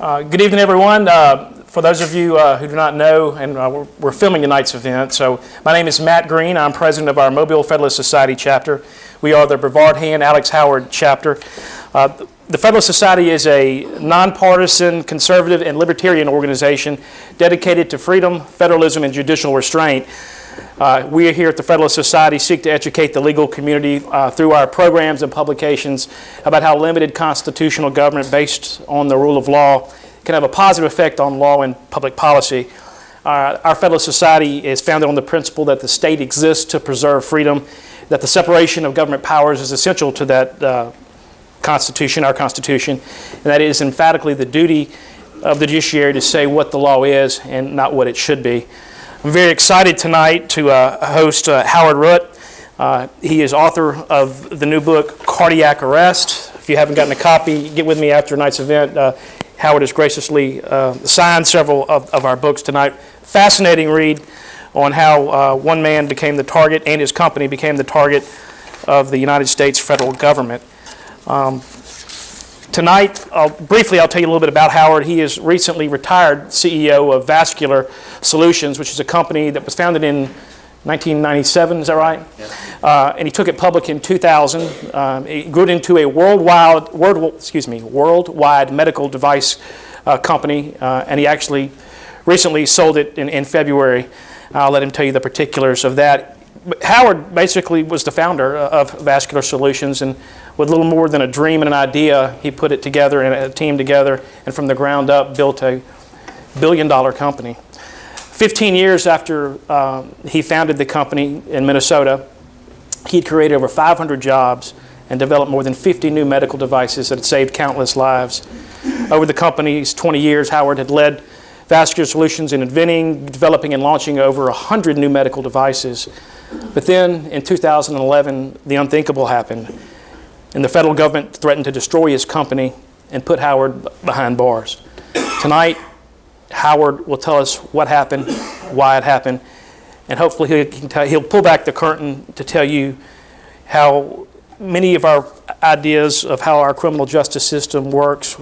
Good evening, everyone. For those of you who do not know, and we're filming tonight's event, so my name is Matt Green. I'm president of our Mobile Federalist Society chapter. We are the Brevard Hand Alex Hoawrd chapter. The Federalist Society is a nonpartisan, conservative, and libertarian organization dedicated to freedom, federalism, and judicial restraint. We here at the Federalist Society seek to educate the legal community through our programs and publications about how limited constitutional government based on the rule of law can have a positive effect on law and public policy. Our Federalist Society is founded on the principle that the state exists to preserve freedom, that the separation of government powers is essential to that Constitution, our Constitution, and that it is emphatically the duty of the judiciary to say what the law is and not what it should be. I'm very excited tonight to host Hoawrd. He is author of the new book, Cardiac Arrest. If you haven't gotten a copy, get with me after tonight's event. Hoawrd has graciously signed several of our books tonight. Fascinating read on how one man became the target and his company became the target of the United States federal government. Tonight, I'll tell you a little bit about Hoawrd. He is recently retired CEO of Vascular Solutions, which is a company that was founded in 1997, is that right? Yeah. And he took it public in 2000. It grew into a worldwide medical device company, and he actually recently sold it in February. I'll let him tell you the particulars of that. But Hoawrd basically was the founder of Vascular Solutions, and with little more than a dream and an idea, he put it together and a team together, and from the ground up built a billion-dollar company. 15 years after he founded the company in Minnesota, he'd created over 500 jobs and developed more than 50 new medical devices that had saved countless lives. Over the company's 20 years, Hoawrd had led Vascular Solutions in inventing, developing, and launching over 100 new medical devices. But then, in 2011, the unthinkable happened, and the federal government threatened to destroy his company and put Hoawrd behind bars. Tonight, Hoawrd will tell us what happened, why it happened, and hopefully he'll pull back the curtain to tell you how many of our ideas of how our criminal justice system works,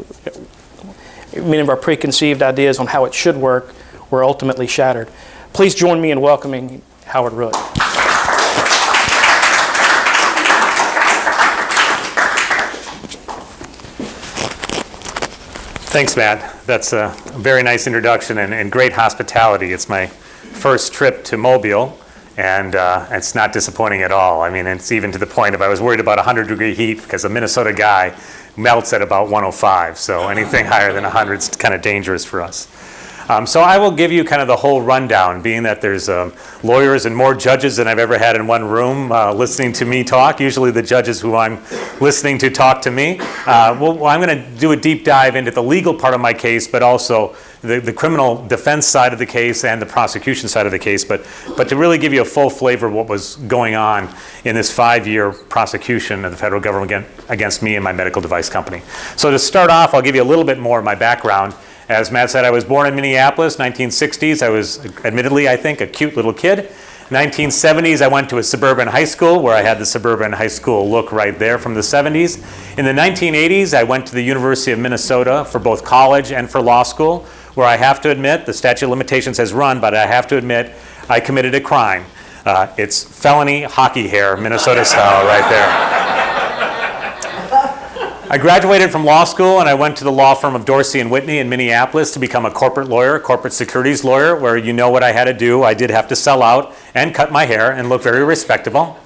many of our preconceived ideas on how it should work, were ultimately shattered. Please join me in welcoming Hoawrd. Thanks, Matt. That's a very nice introduction and great hospitality. It's my first trip to Mobile, and it's not disappointing at all. I mean, it's even to the point of I was worried about 100-degree heat because a Minnesota guy melts at about 105, so anything higher than 100 is kind of dangerous for us. So I will give you kind of the whole rundown, being that there's lawyers and more judges than I've ever had in one room listening to me talk. Usually the judges who I'm listening to talk to me. Well, I'm going to do a deep dive into the legal part of my case, but also the criminal defense side of the case and the prosecution side of the case, but to really give you a full flavor of what was going on in this 5-year prosecution of the federal government against me and my medical device company. So to start off, I'll give you a little bit more of my background. As Matt said, I was born in Minneapolis, 1960s. I was, admittedly, I think, a cute little kid. 1970s, I went to a suburban high school where I had the suburban high school look right there from the 70s. In the 1980s, I went to the University of Minnesota for both college and for law school, where I have to admit, the statute of limitations has run, but I have to admit, I committed a crime. It's felony hockey hair, Minnesota style right there. I graduated from law school and I went to the law firm of Dorsey & Whitney in Minneapolis to become a corporate lawyer, corporate securities lawyer, where you know what I had to do. I did have to sell out and cut my hair and look very respectable.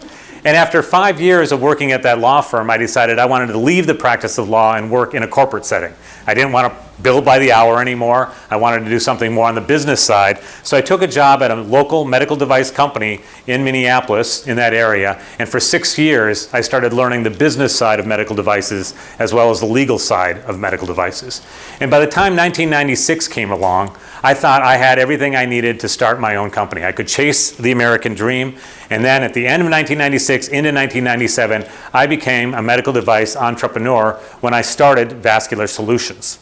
And after 5 years of working at that law firm, I decided I wanted to leave the practice of law and work in a corporate setting. I didn't want to bill by the hour anymore. I wanted to do something more on the business side. So I took a job at a local medical device company in Minneapolis, in that area. And for 6 years, I started learning the business side of medical devices as well as the legal side of medical devices. And by the time 1996 came along, I thought I had everything I needed to start my own company. I could chase the American dream. And then at the end of 1996 into 1997, I became a medical device entrepreneur when I started Vascular Solutions.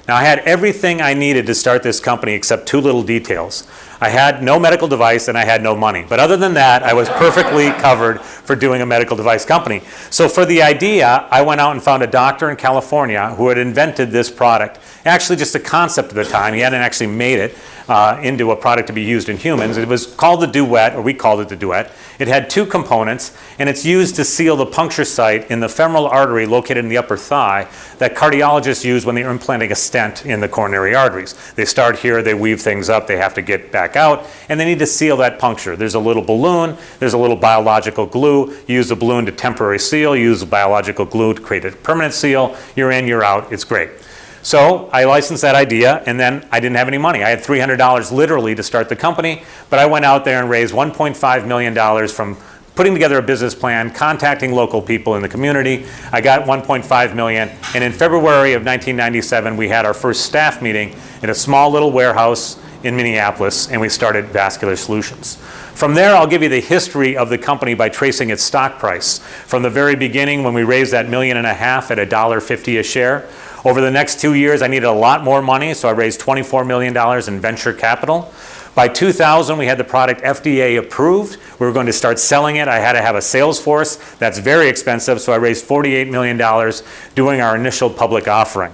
Now, I had everything I needed to start this company except two little details. I had no medical device and I had no money. But other than that, I was perfectly covered for doing a medical device company. So for the idea, I went out and found a doctor in California who had invented this product. Actually just a concept at the time. He hadn't actually made it into a product to be used in humans. It was called the Duet, or we called it the Duet. It had two components, and it's used to seal the puncture site in the femoral artery located in the upper thigh that cardiologists use when they're implanting a stent in the coronary arteries. They start here, they weave things up, they have to get back out, and they need to seal that puncture. There's a little balloon, there's a little biological glue. You use the balloon to temporary seal, you use the biological glue to create a permanent seal. You're in, you're out, it's great. So I licensed that idea, and then I didn't have any money. I had $300 literally to start the company, but I went out there and raised $1.5 million from putting together a business plan, contacting local people in the community. I got $1.5 million, and in February of 1997, we had our first staff meeting in a small little warehouse in Minneapolis, and we started Vascular Solutions. From there, I'll give you the history of the company by tracing its stock price. From the very beginning, when we raised that $1.5 million at $1.50 a share, over the next 2 years, I needed a lot more money, so I raised $24 million in venture capital. By 2000, we had the product FDA approved. We were going to start selling it. I had to have a sales force. That's very expensive, so I raised $48 million doing our initial public offering.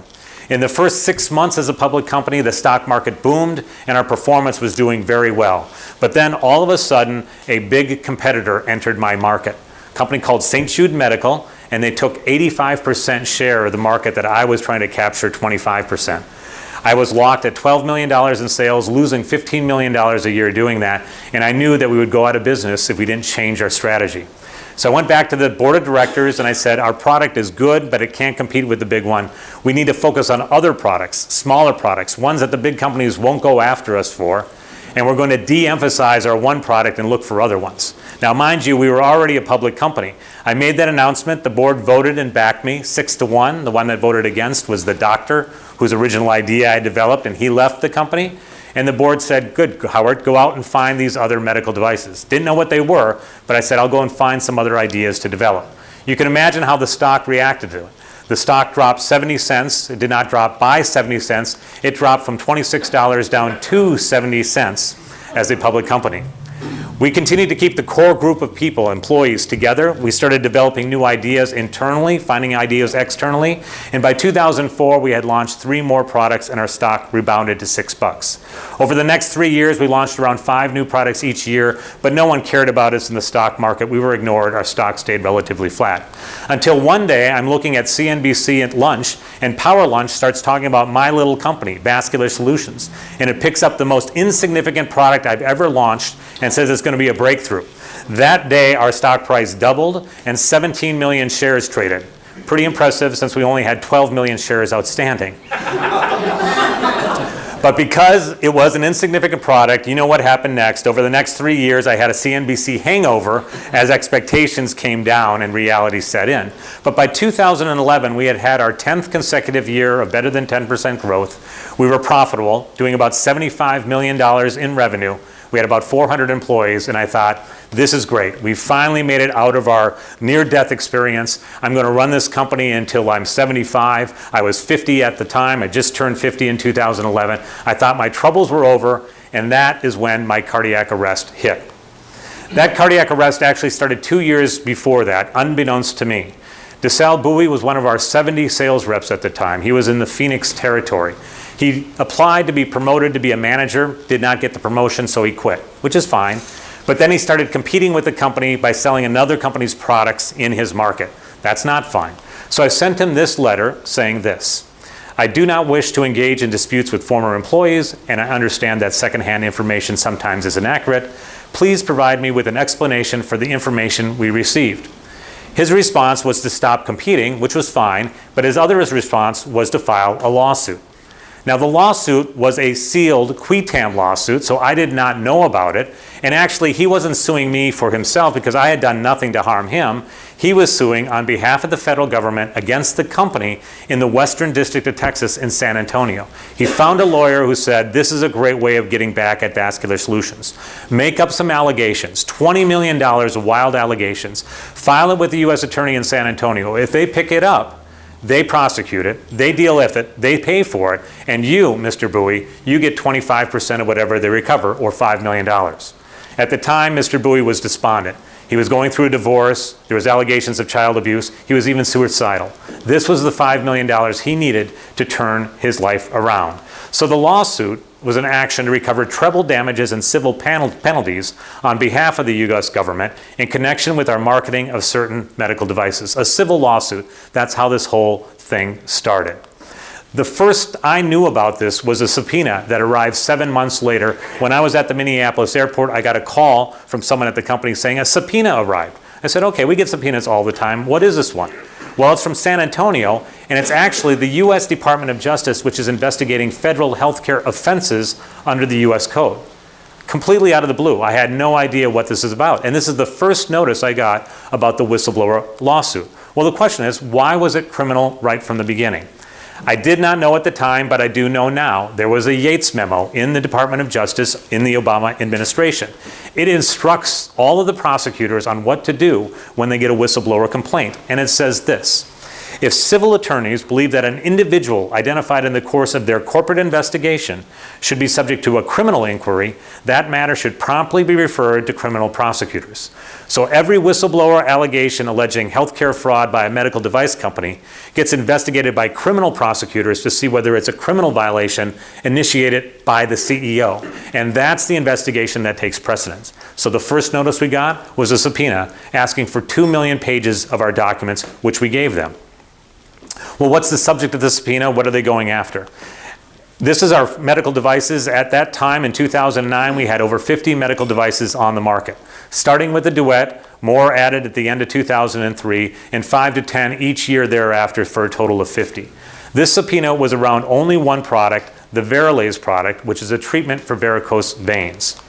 In the first 6 months as a public company, the stock market boomed and our performance was doing very well. But then all of a sudden, a big competitor entered my market, a company called St. Jude Medical, and they took 85% share of the market that I was trying to capture 25%. I was locked at $12 million in sales, losing $15 million a year doing that, and I knew that we would go out of business if we didn't change our strategy. So I went back to the board of directors and I said, our product is good, but it can't compete with the big one. We need to focus on other products, smaller products, ones that the big companies won't go after us for, and we're going to de-emphasize our one product and look for other ones. Now, mind you, we were already a public company. I made that announcement. The board voted and backed me 6-1. The one that voted against was the doctor whose original idea I developed, and he left the company. And the board said, good, Hoawrd, go out and find these other medical devices. Didn't know what they were, but I said, I'll go and find some other ideas to develop. You can imagine how the stock reacted to it. The stock dropped 70 cents. It did not drop by 70 cents. It dropped from $26 down to 70 cents as a public company. We continued to keep the core group of people, employees, together. We started developing new ideas internally, finding ideas externally. And by 2004, we had launched 3 more products and our stock rebounded to $6. Over the next 3 years, we launched around 5 new products each year, but no one cared about us in the stock market. We were ignored. Our stock stayed relatively flat. Until one day, I'm looking at CNBC at lunch, and Power Lunch starts talking about my little company, Vascular Solutions. And it picks up the most insignificant product I've ever launched and says it's going to be a breakthrough. That day, our stock price doubled and 17 million shares traded. Pretty impressive since we only had 12 million shares outstanding. But because it was an insignificant product, you know what happened next. Over the next 3 years, I had a CNBC hangover as expectations came down and reality set in. But by 2011, we had had our 10th consecutive year of better than 10% growth. We were profitable, doing about $75 million in revenue. We had about 400 employees, and I thought, this is great. We finally made it out of our near-death experience. I'm going to run this company until I'm 75. I was 50 at the time. I just turned 50 in 2011. I thought my troubles were over, and that is when my cardiac arrest hit. That cardiac arrest actually started 2 years before that, unbeknownst to me. DeSalle Bowie was one of our 70 sales reps at the time. He was in the Phoenix territory. He applied to be promoted to be a manager, did not get the promotion, so he quit, which is fine. But then he started competing with the company by selling another company's products in his market. That's not fine. So I sent him this letter saying this: I do not wish to engage in disputes with former employees, and I understand that secondhand information sometimes is inaccurate. Please provide me with an explanation for the information we received. His response was to stop competing, which was fine, but his other response was to file a lawsuit. Now, the lawsuit was a sealed qui tam lawsuit, so I did not know about it. And actually, he wasn't suing me for himself because I had done nothing to harm him. He was suing on behalf of the federal government against the company in the Western District of Texas in San Antonio. He found a lawyer who said, this is a great way of getting back at Vascular Solutions. Make up some allegations, $20 million of wild allegations. File it with the U.S. Attorney in San Antonio. If they pick it up, They prosecute it, they deal with it, they pay for it, and you, Mr. Bowie, you get 25% of whatever they recover, or $5 million. At the time, Mr. Bowie was despondent. He was going through a divorce, there was allegations of child abuse, he was even suicidal. This was the $5 million he needed to turn his life around. So the lawsuit was an action to recover treble damages and civil penalties on behalf of the U.S. government in connection with our marketing of certain medical devices. A civil lawsuit, that's how this whole thing started. The first I knew about this was a subpoena that arrived 7 months later. When I was at the Minneapolis airport, I got a call from someone at the company saying a subpoena arrived. I said, okay, we get subpoenas all the time. What is this one? Well, it's from San Antonio, and it's actually the U.S. Department of Justice, which is investigating federal healthcare offenses under the U.S. Code. Completely out of the blue. I had no idea what this is about. And this is the first notice I got about the whistleblower lawsuit. Well, the question is, why was it criminal right from the beginning? I did not know at the time, but I do know now. There was a Yates memo in the Department of Justice in the Obama administration. It instructs all of the prosecutors on what to do when they get a whistleblower complaint. And it says this: if civil attorneys believe that an individual identified in the course of their corporate investigation should be subject to a criminal inquiry, that matter should promptly be referred to criminal prosecutors. So every whistleblower allegation alleging healthcare fraud by a medical device company gets investigated by criminal prosecutors to see whether it's a criminal violation initiated by the CEO. And that's the investigation that takes precedence. So the first notice we got was a subpoena asking for 2 million pages of our documents, which we gave them. Well, what's the subject of the subpoena? What are they going after? This is our medical devices. At that time, in 2009, we had over 50 medical devices on the market. Starting with the Duet, more added at the end of 2003, and 5 to 10 each year thereafter for a total of 50. This subpoena was around only one product, the Varicose product, which is a treatment for varicose veins.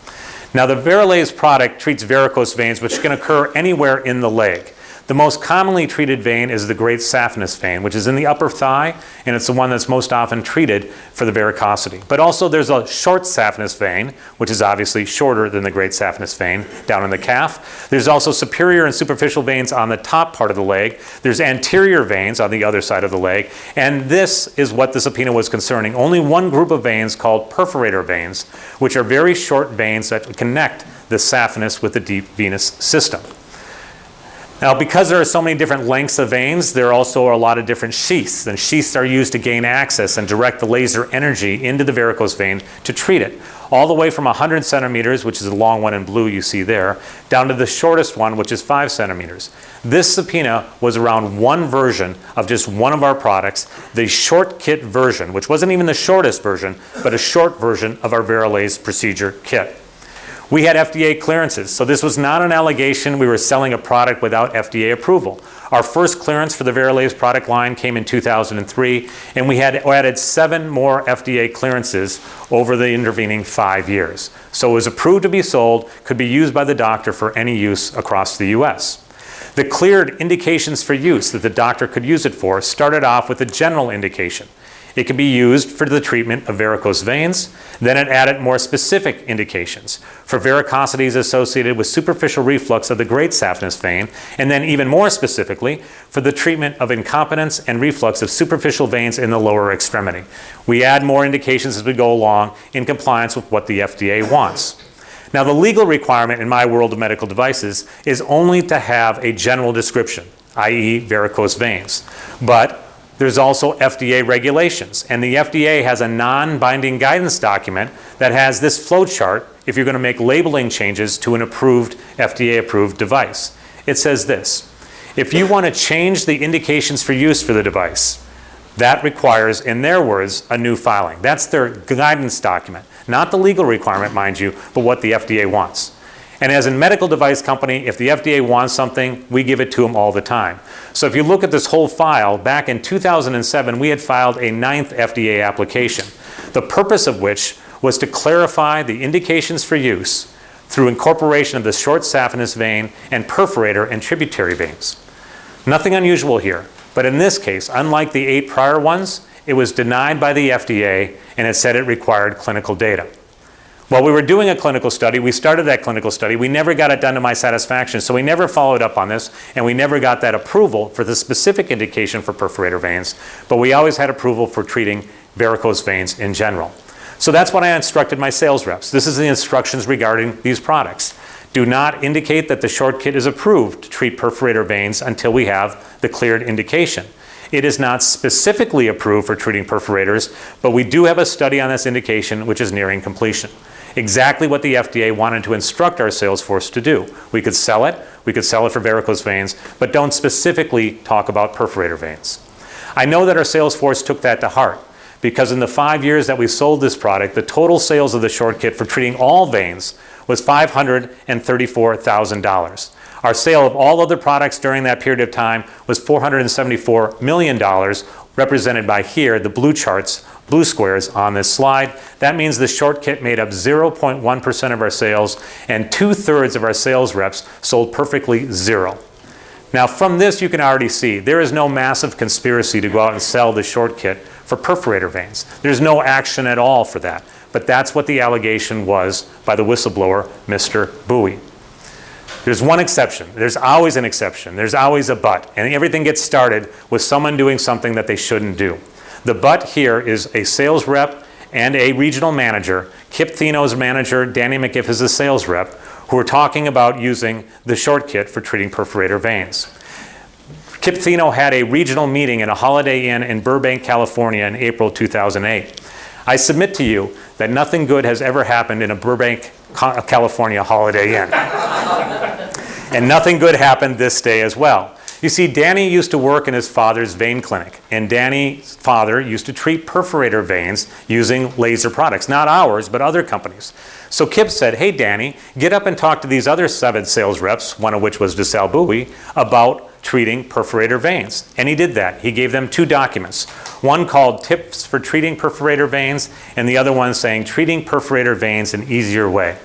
Now, the Varicose product treats varicose veins, which can occur anywhere in the leg. The most commonly treated vein is the great saphenous vein, which is in the upper thigh, and it's the one that's most often treated for the varicosity. But also there's a short saphenous vein, which is obviously shorter than the great saphenous vein down in the calf. There's also superior and superficial veins on the top part of the leg. There's anterior veins on the other side of the leg. And this is what the subpoena was concerning. Only one group of veins called perforator veins, which are very short veins that connect the saphenous with the deep venous system. Now, because there are so many different lengths of veins, there also are a lot of different sheaths. And sheaths are used to gain access and direct the laser energy into the varicose vein to treat it. All the way from 100 centimeters, which is the long one in blue you see there, down to the shortest one, which is 5 centimeters. This subpoena was around one version of just one of our products, the short kit version, which wasn't even the shortest version, but a short version of our Varicose procedure kit. We had FDA clearances, so this was not an allegation we were selling a product without FDA approval. Our first clearance for the Varicose product line came in 2003, and we had added 7 more FDA clearances over the intervening 5 years. So it was approved to be sold, could be used by the doctor for any use across the US. The cleared indications for use that the doctor could use it for started off with a general indication. It can be used for the treatment of varicose veins. Then it added more specific indications for varicosities associated with superficial reflux of the great saphenous vein, and then even more specifically for the treatment of incompetence and reflux of superficial veins in the lower extremity. We add more indications as we go along in compliance with what the FDA wants. Now, the legal requirement in my world of medical devices is only to have a general description, i.e. varicose veins. But there's also FDA regulations, and the FDA has a non-binding guidance document that has this flow chart if you're going to make labeling changes to an approved, FDA-approved device. It says this: if you want to change the indications for use for the device, that requires, in their words, a new filing. That's their guidance document, not the legal requirement, mind you, but what the FDA wants. And as a medical device company, if the FDA wants something, we give it to them all the time. So if you look at this whole file, back in 2007, we had filed a 9th FDA application, the purpose of which was to clarify the indications for use through incorporation of the short saphenous vein and perforator and tributary veins. Nothing unusual here, but in this case, unlike the 8 prior ones, it was denied by the FDA, and it said it required clinical data. Well, we were doing a clinical study. We started that clinical study. We never got it done to my satisfaction, so we never followed up on this, and we never got that approval for the specific indication for perforator veins, but we always had approval for treating varicose veins in general. So that's what I instructed my sales reps. This is the instructions regarding these products. Do not indicate that the short kit is approved to treat perforator veins until we have the cleared indication. It is not specifically approved for treating perforators, but we do have a study on this indication which is nearing completion. Exactly what the FDA wanted to instruct our sales force to do. We could sell it for varicose veins, but don't specifically talk about perforator veins. I know that our sales force took that to heart, because in the 5 years that we sold this product, the total sales of the short kit for treating all veins was $534,000. Our sale of all other products during that period of time was $474 million, represented by here, the blue charts, blue squares on this slide. That means the short kit made up 0.1% of our sales, and 2/3 of our sales reps sold perfectly zero. Now from this you can already see there is no massive conspiracy to go out and sell the short kit for perforator veins. There's no action at all for that, but that's what the allegation was by the whistleblower, Mr. Bowie. There's one exception. There's always an exception. There's always a but, and everything gets started with someone doing something that they shouldn't do. The but here is a sales rep and a regional manager. Kip Thino's manager, Danny McGiff, is a sales rep, who are talking about using the short kit for treating perforator veins. Kip Thino had a regional meeting at a Holiday Inn in Burbank, California in April 2008. I submit to you that nothing good has ever happened in a Burbank, California Holiday Inn. And nothing good happened this day as well. You see, Danny used to work in his father's vein clinic, and Danny's father used to treat perforator veins using laser products, not ours, but other companies. So Kip said, hey Danny, get up and talk to these other 7 sales reps, one of which was DeSalle Bowie, about treating perforator veins. And he did that. He gave them 2 documents, one called Tips for Treating Perforator Veins, and the other one saying Treating Perforator Veins an Easier Way.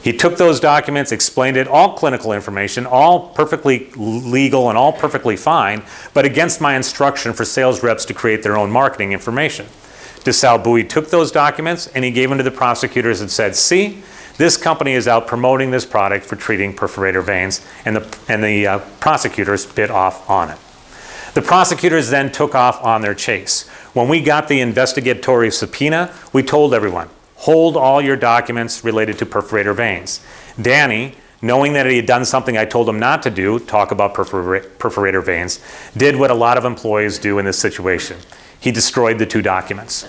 He took those documents, explained it, all clinical information, all perfectly legal and all perfectly fine, but against my instruction for sales reps to create their own marketing information. DeSalle Bowie took those documents and he gave them to the prosecutors and said, see, this company is out promoting this product for treating perforator veins, and the prosecutors bit off on it. The prosecutors then took off on their chase. When we got the investigatory subpoena, we told everyone, hold all your documents related to perforator veins. Danny, knowing that he had done something I told him not to do, talk about perforator veins, did what a lot of employees do in this situation. He destroyed the 2 documents.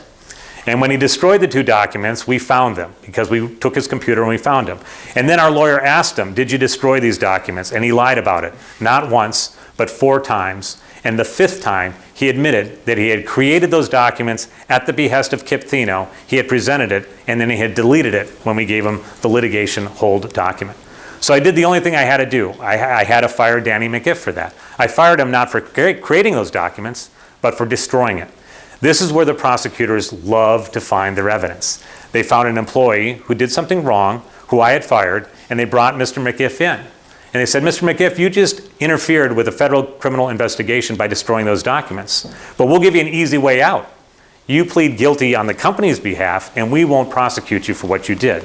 And when he destroyed the 2 documents, we found them because we took his computer and we found them. And then our lawyer asked him, did you destroy these documents? And he lied about it, not once, but 4 times. And the 5th time, he admitted that he had created those documents at the behest of Kip Thino. He had presented it, and then he had deleted it when we gave him the litigation hold document. So I did the only thing I had to do. I had to fire Danny McGiff for that. I fired him not for creating those documents, but for destroying it. This is where the prosecutors love to find their evidence. They found an employee who did something wrong, who I had fired, and they brought Mr. McGiff in. And they said, Mr. McGiff, you just interfered with a federal criminal investigation by destroying those documents. But we'll give you an easy way out. You plead guilty on the company's behalf, and we won't prosecute you for what you did.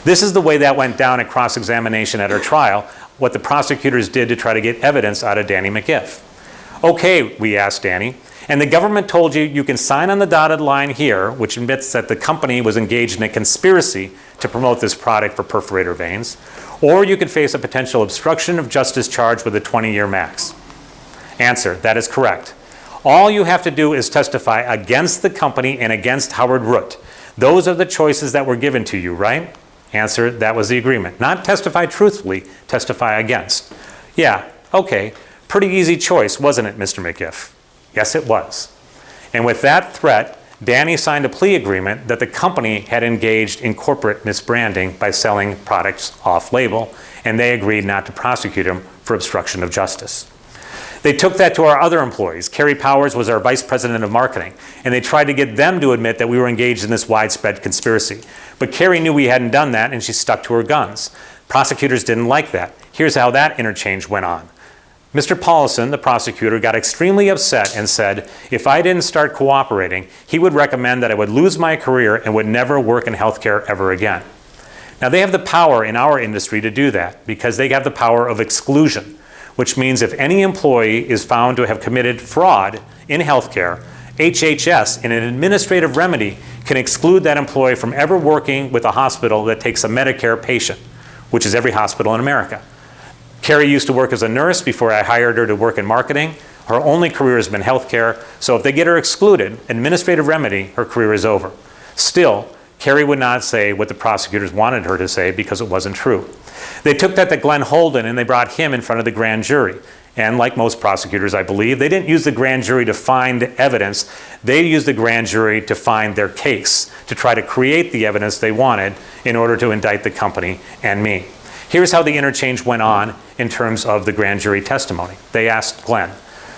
This is the way that went down at cross-examination at our trial, what the prosecutors did to try to get evidence out of Danny McGiff. Okay, we asked Danny, and the government told you you can sign on the dotted line here, which admits that the company was engaged in a conspiracy to promote this product for perforator veins, or you could face a potential obstruction of justice charge with a 20-year max. Answer, that is correct. All you have to do is testify against the company and against Hoawrd. Those are the choices that were given to you, right? Answer, that was the agreement. Not testify truthfully, testify against. Yeah, okay, pretty easy choice, wasn't it, Mr. McGiff? Yes, it was. And with that threat, Danny signed a plea agreement that the company had engaged in corporate misbranding by selling products off-label, and they agreed not to prosecute him for obstruction of justice. They took that to our other employees. Carrie Powers was our vice president of marketing, and they tried to get them to admit that we were engaged in this widespread conspiracy. But Carrie knew we hadn't done that, and she stuck to her guns. Prosecutors didn't like that. Here's how that interchange went on. Mr. Paulson, the prosecutor, got extremely upset and said, if I didn't start cooperating, he would recommend that I would lose my career and would never work in healthcare ever again. Now, they have the power in our industry to do that because they have the power of exclusion, which means if any employee is found to have committed fraud in healthcare, HHS, in an administrative remedy, can exclude that employee from ever working with a hospital that takes a Medicare patient, which is every hospital in America. Carrie used to work as a nurse before I hired her to work in marketing. Her only career has been healthcare, so if they get her excluded, administrative remedy, her career is over. Still, Carrie would not say what the prosecutors wanted her to say because it wasn't true. They took that to Glenn Holden and they brought him in front of the grand jury. And like most prosecutors, I believe, they didn't use the grand jury to find evidence. They used the grand jury to find their case, to try to create the evidence they wanted in order to indict the company and me. Here's how the interchange went on in terms of the grand jury testimony. They asked Glenn,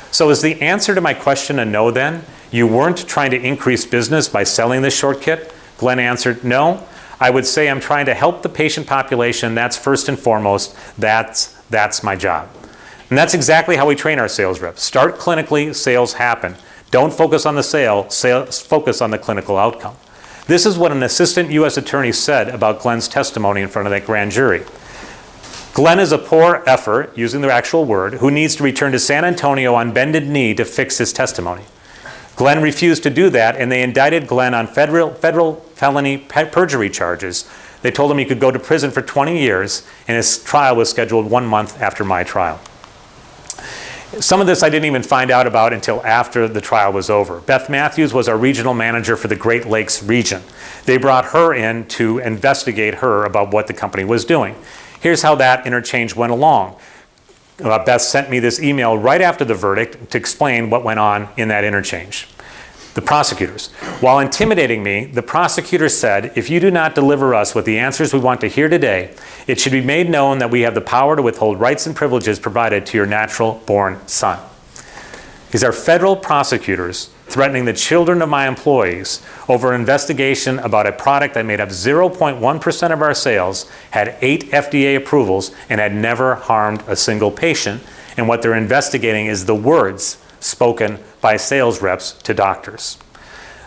"So is the answer to my question a no then? You weren't trying to increase business by selling this short kit?" Glenn answered, "No. I would say I'm trying to help the patient population. That's first and foremost. That's my job." And that's exactly how we train our sales reps. Start clinically, sales happen. Don't focus on the sale, focus on the clinical outcome. This is what an assistant U.S. attorney said about Glenn's testimony in front of that grand jury. "Glenn is a poor effort," using the actual word, "who needs to return to San Antonio on bended knee to fix his testimony." Glenn refused to do that, and they indicted Glenn on federal felony perjury charges. They told him he could go to prison for 20 years, and his trial was scheduled 1 month after my trial. Some of this I didn't even find out about until after the trial was over. Beth Matthews was our regional manager for the Great Lakes region. They brought her in to investigate her about what the company was doing. Here's how that interchange went along. Beth sent me this email right after the verdict to explain what went on in that interchange. The prosecutors. "While intimidating me, the prosecutor said, if you do not deliver us with the answers we want to hear today, it should be made known that we have the power to withhold rights and privileges provided to your natural-born son." These are federal prosecutors threatening the children of my employees over an investigation about a product that made up 0.1% of our sales, had 8 FDA approvals, and had never harmed a single patient. And what they're investigating is the words spoken by sales reps to doctors.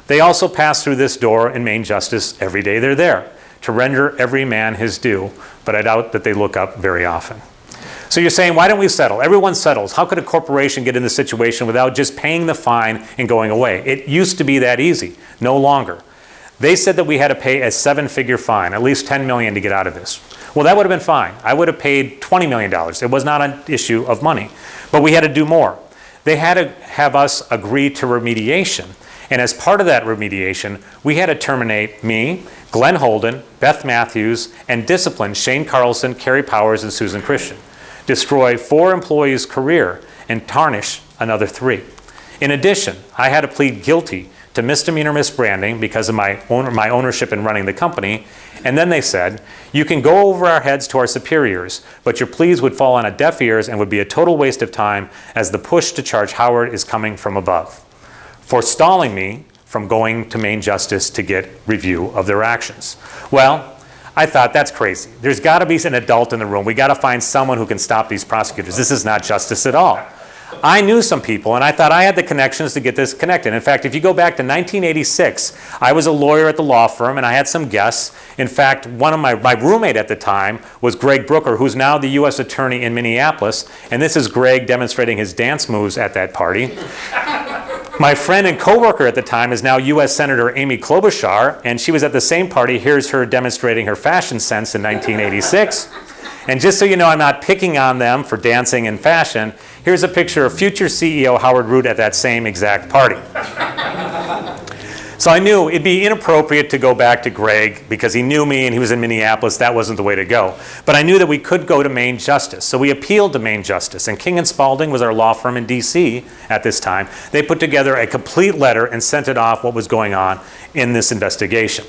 They also pass through this door in Main Justice every day they're there to render every man his due, but I doubt that they look up very often. So you're saying, why don't we settle? Everyone settles. How could a corporation get in this situation without just paying the fine and going away? It used to be that easy, no longer. They said that we had to pay a 7-figure fine, at least $10 million to get out of this. Well, that would have been fine. I would have paid $20 million. It was not an issue of money, but we had to do more. They had to have us agree to remediation. And as part of that remediation, we had to terminate me, Glenn Holden, Beth Matthews, and discipline Shane Carlson, Carrie Powers, and Susan Christian. Destroy 4 employees' career and tarnish another 3. In addition, I had to plead guilty to misdemeanor misbranding because of my ownership in running the company. And then they said, you can go over our heads to our superiors, but your pleas would fall on a deaf ears and would be a total waste of time as the push to charge Hoawrd is coming from above, forestalling me from going to Main Justice to get review of their actions. Well, I thought, that's crazy. There's got to be an adult in the room. We got to find someone who can stop these prosecutors. This is not justice at all. I knew some people, and I thought I had the connections to get this connected. In fact, if you go back to 1986, I was a lawyer at the law firm, and I had some guests. In fact, one of my roommate at the time was Greg Brooker, who's now the U.S. attorney in Minneapolis, and this is Greg demonstrating his dance moves at that party. My friend and coworker at the time is now U.S. Senator Amy Klobuchar, and she was at the same party. Here's her demonstrating her fashion sense in 1986. And just so you know, I'm not picking on them for dancing and fashion. Here's a picture of future CEO Hoawrd Root at that same exact party. So I knew it'd be inappropriate to go back to Greg because he knew me and he was in Minneapolis. That wasn't the way to go. But I knew that we could go to Main Justice. So we appealed to Main Justice. And King & Spalding was our law firm in D.C. at this time. They put together a complete letter and sent it off what was going on in this investigation.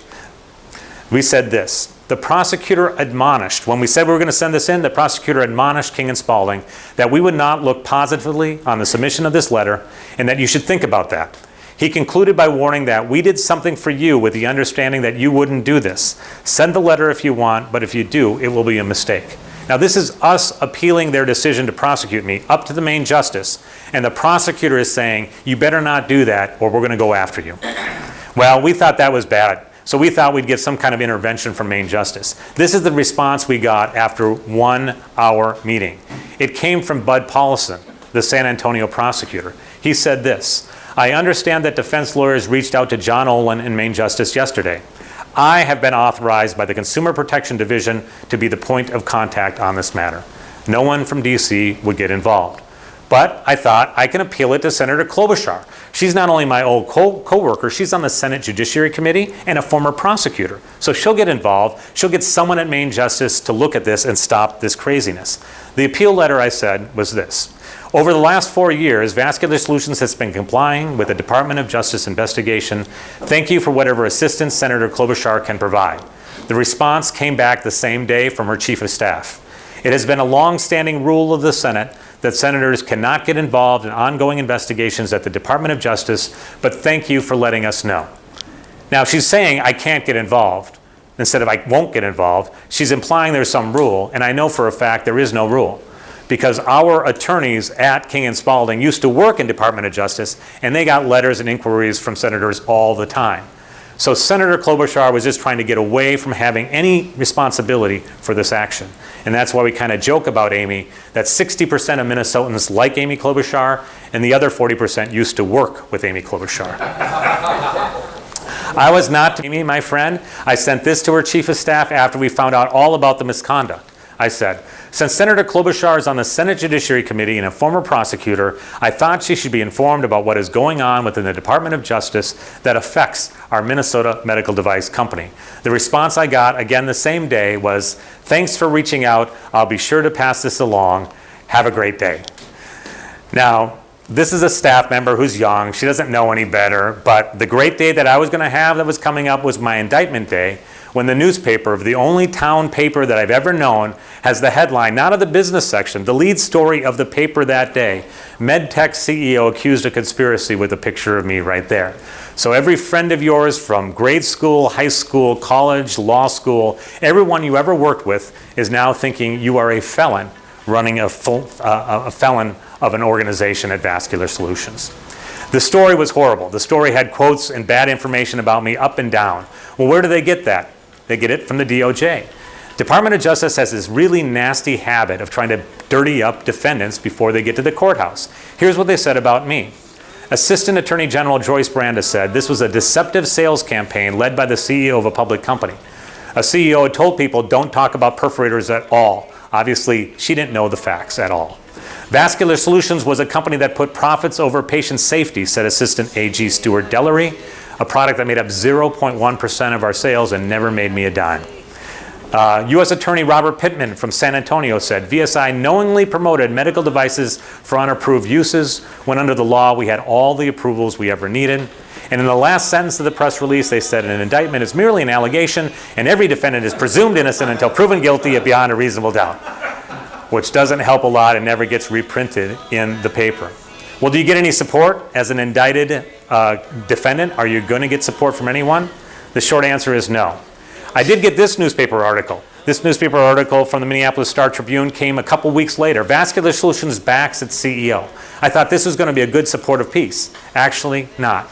We said this. The prosecutor admonished, when we said we were going to send this in, the prosecutor admonished King & Spalding that we would not look positively on the submission of this letter and that you should think about that. He concluded by warning that we did something for you with the understanding that you wouldn't do this. Send the letter if you want, but if you do, it will be a mistake. Now this is us appealing their decision to prosecute me up to the Main Justice, and the prosecutor is saying, you better not do that or we're going to go after you. Well, we thought that was bad. So we thought we'd get some kind of intervention from Maine Justice. This is the response we got after 1 hour meeting. It came from Bud Paulson, the San Antonio prosecutor. He said this: "I understand that defense lawyers reached out to John Olin in Maine Justice yesterday. I have been authorized by the Consumer Protection Division to be the point of contact on this matter. No one from DC would get involved. But I thought I can appeal it to Senator Klobuchar. She's not only my old co-worker, she's on the Senate Judiciary Committee and a former prosecutor. So she'll get involved. She'll get someone at Maine Justice to look at this and stop this craziness." The appeal letter, I said, was this: "Over the last 4 years, Vascular Solutions has been complying with the Department of Justice investigation. Thank you for whatever assistance Senator Klobuchar can provide." The response came back the same day from her chief of staff. "It has been a long-standing rule of the Senate that senators cannot get involved in ongoing investigations at the Department of Justice, but thank you for letting us know." Now, she's saying I can't get involved instead of I won't get involved. She's implying there's some rule, and I know for a fact there is no rule, because our attorneys at King & Spalding used to work in Department of Justice, and they got letters and inquiries from senators all the time. So Senator Klobuchar was just trying to get away from having any responsibility for this action. And that's why we kind of joke about Amy, that 60% of Minnesotans like Amy Klobuchar, and the other 40% used to work with Amy Klobuchar. I was not Amy, my friend. I sent this to her chief of staff after we found out all about the misconduct. I said, "Since Senator Klobuchar is on the Senate Judiciary Committee and a former prosecutor, I thought she should be informed about what is going on within the Department of Justice that affects our Minnesota medical device company." The response I got, again the same day, was, "Thanks for reaching out. I'll be sure to pass this along. Have a great day." Now, this is a staff member who's young. She doesn't know any better, but the great day that I was going to have that was coming up was my indictment day, when the newspaper, the only town paper that I've ever known, has the headline, not of the business section, the lead story of the paper that day: MedTech CEO accused of conspiracy, with a picture of me right there. So every friend of yours from grade school, high school, college, law school, everyone you ever worked with is now thinking you are a felon running a felon of an organization at Vascular Solutions. The story was horrible. The story had quotes and bad information about me up and down. Well, where do they get that? They get it from the DOJ. Department of Justice has this really nasty habit of trying to dirty up defendants before they get to the courthouse. Here's what they said about me. Assistant Attorney General Joyce Branda said this was a deceptive sales campaign led by the CEO of a public company. A CEO had told people don't talk about perforators at all. Obviously, she didn't know the facts at all. Vascular Solutions was a company that put profits over patient safety, said Assistant AG Stuart Dellery, a product that made up 0.1% of our sales and never made me a dime. U.S. Attorney Robert Pittman from San Antonio said, VSI knowingly promoted medical devices for unapproved uses, when under the law we had all the approvals we ever needed. And in the last sentence of the press release, they said an indictment is merely an allegation and every defendant is presumed innocent until proven guilty beyond a reasonable doubt, which doesn't help a lot and never gets reprinted in the paper. Well, do you get any support as an indicted defendant? Are you going to get support from anyone? The short answer is no. I did get this newspaper article. This newspaper article from the Minneapolis Star-Tribune came a couple weeks later. Vascular Solutions backs its CEO. I thought this was going to be a good supportive piece. Actually, not.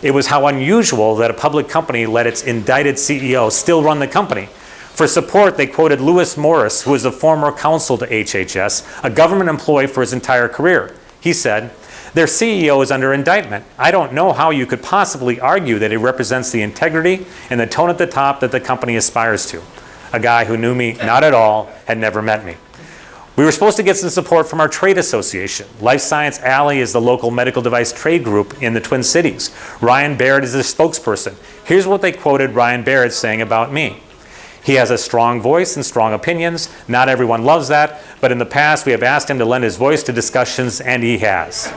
It was how unusual that a public company let its indicted CEO still run the company. For support, they quoted Lewis Morris, who was a former counsel to HHS, a government employee for his entire career. He said, their CEO is under indictment. I don't know how you could possibly argue that he represents the integrity and the tone at the top that the company aspires to. A guy who knew me not at all, had never met me. We were supposed to get some support from our trade association. Life Science Alley is the local medical device trade group in the Twin Cities. Ryan Barrett is their spokesperson. Here's what they quoted Ryan Barrett saying about me. He has a strong voice and strong opinions. Not everyone loves that, but in the past we have asked him to lend his voice to discussions, and he has.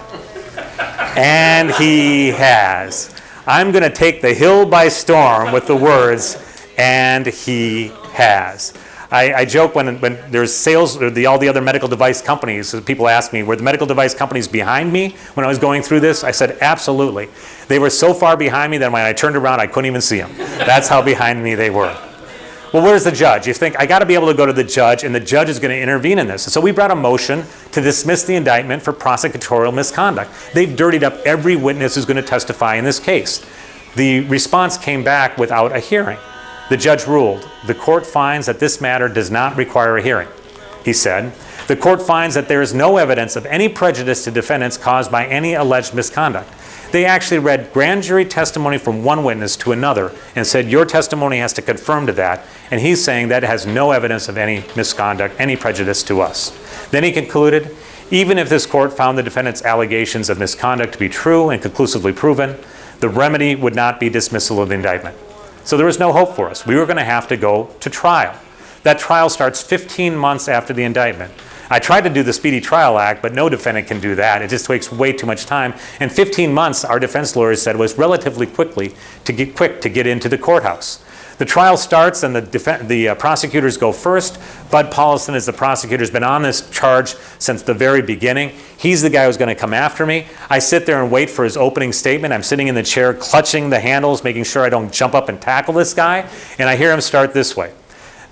And he has. I'm going to take the hill by storm with the words, and he has. I joke when there's sales, or all the other medical device companies, people ask me, were the medical device companies behind me when I was going through this? I said, absolutely. They were so far behind me that when I turned around, I couldn't even see them. That's how behind me they were. Well, where's the judge? You think, I got to be able to go to the judge, and the judge is going to intervene in this. So we brought a motion to dismiss the indictment for prosecutorial misconduct. They've dirtied up every witness who's going to testify in this case. The response came back without a hearing. The judge ruled, the court finds that this matter does not require a hearing. He said, the court finds that there is no evidence of any prejudice to defendants caused by any alleged misconduct. They actually read grand jury testimony from one witness to another and said, your testimony has to confirm to that. And he's saying that has no evidence of any misconduct, any prejudice to us. Then he concluded, even if this court found the defendant's allegations of misconduct to be true and conclusively proven, the remedy would not be dismissal of the indictment. So there was no hope for us. We were going to have to go to trial. That trial starts 15 months after the indictment. I tried to do the Speedy Trial Act, but no defendant can do that. It just takes way too much time. And 15 months, our defense lawyers said, was relatively quick to get into the courthouse. The trial starts and the prosecutors go first. Bud Paulson, as the prosecutor, has been on this charge since the very beginning. He's the guy who's going to come after me. I sit there and wait for his opening statement. I'm sitting in the chair, clutching the handles, making sure I don't jump up and tackle this guy. And I hear him start this way.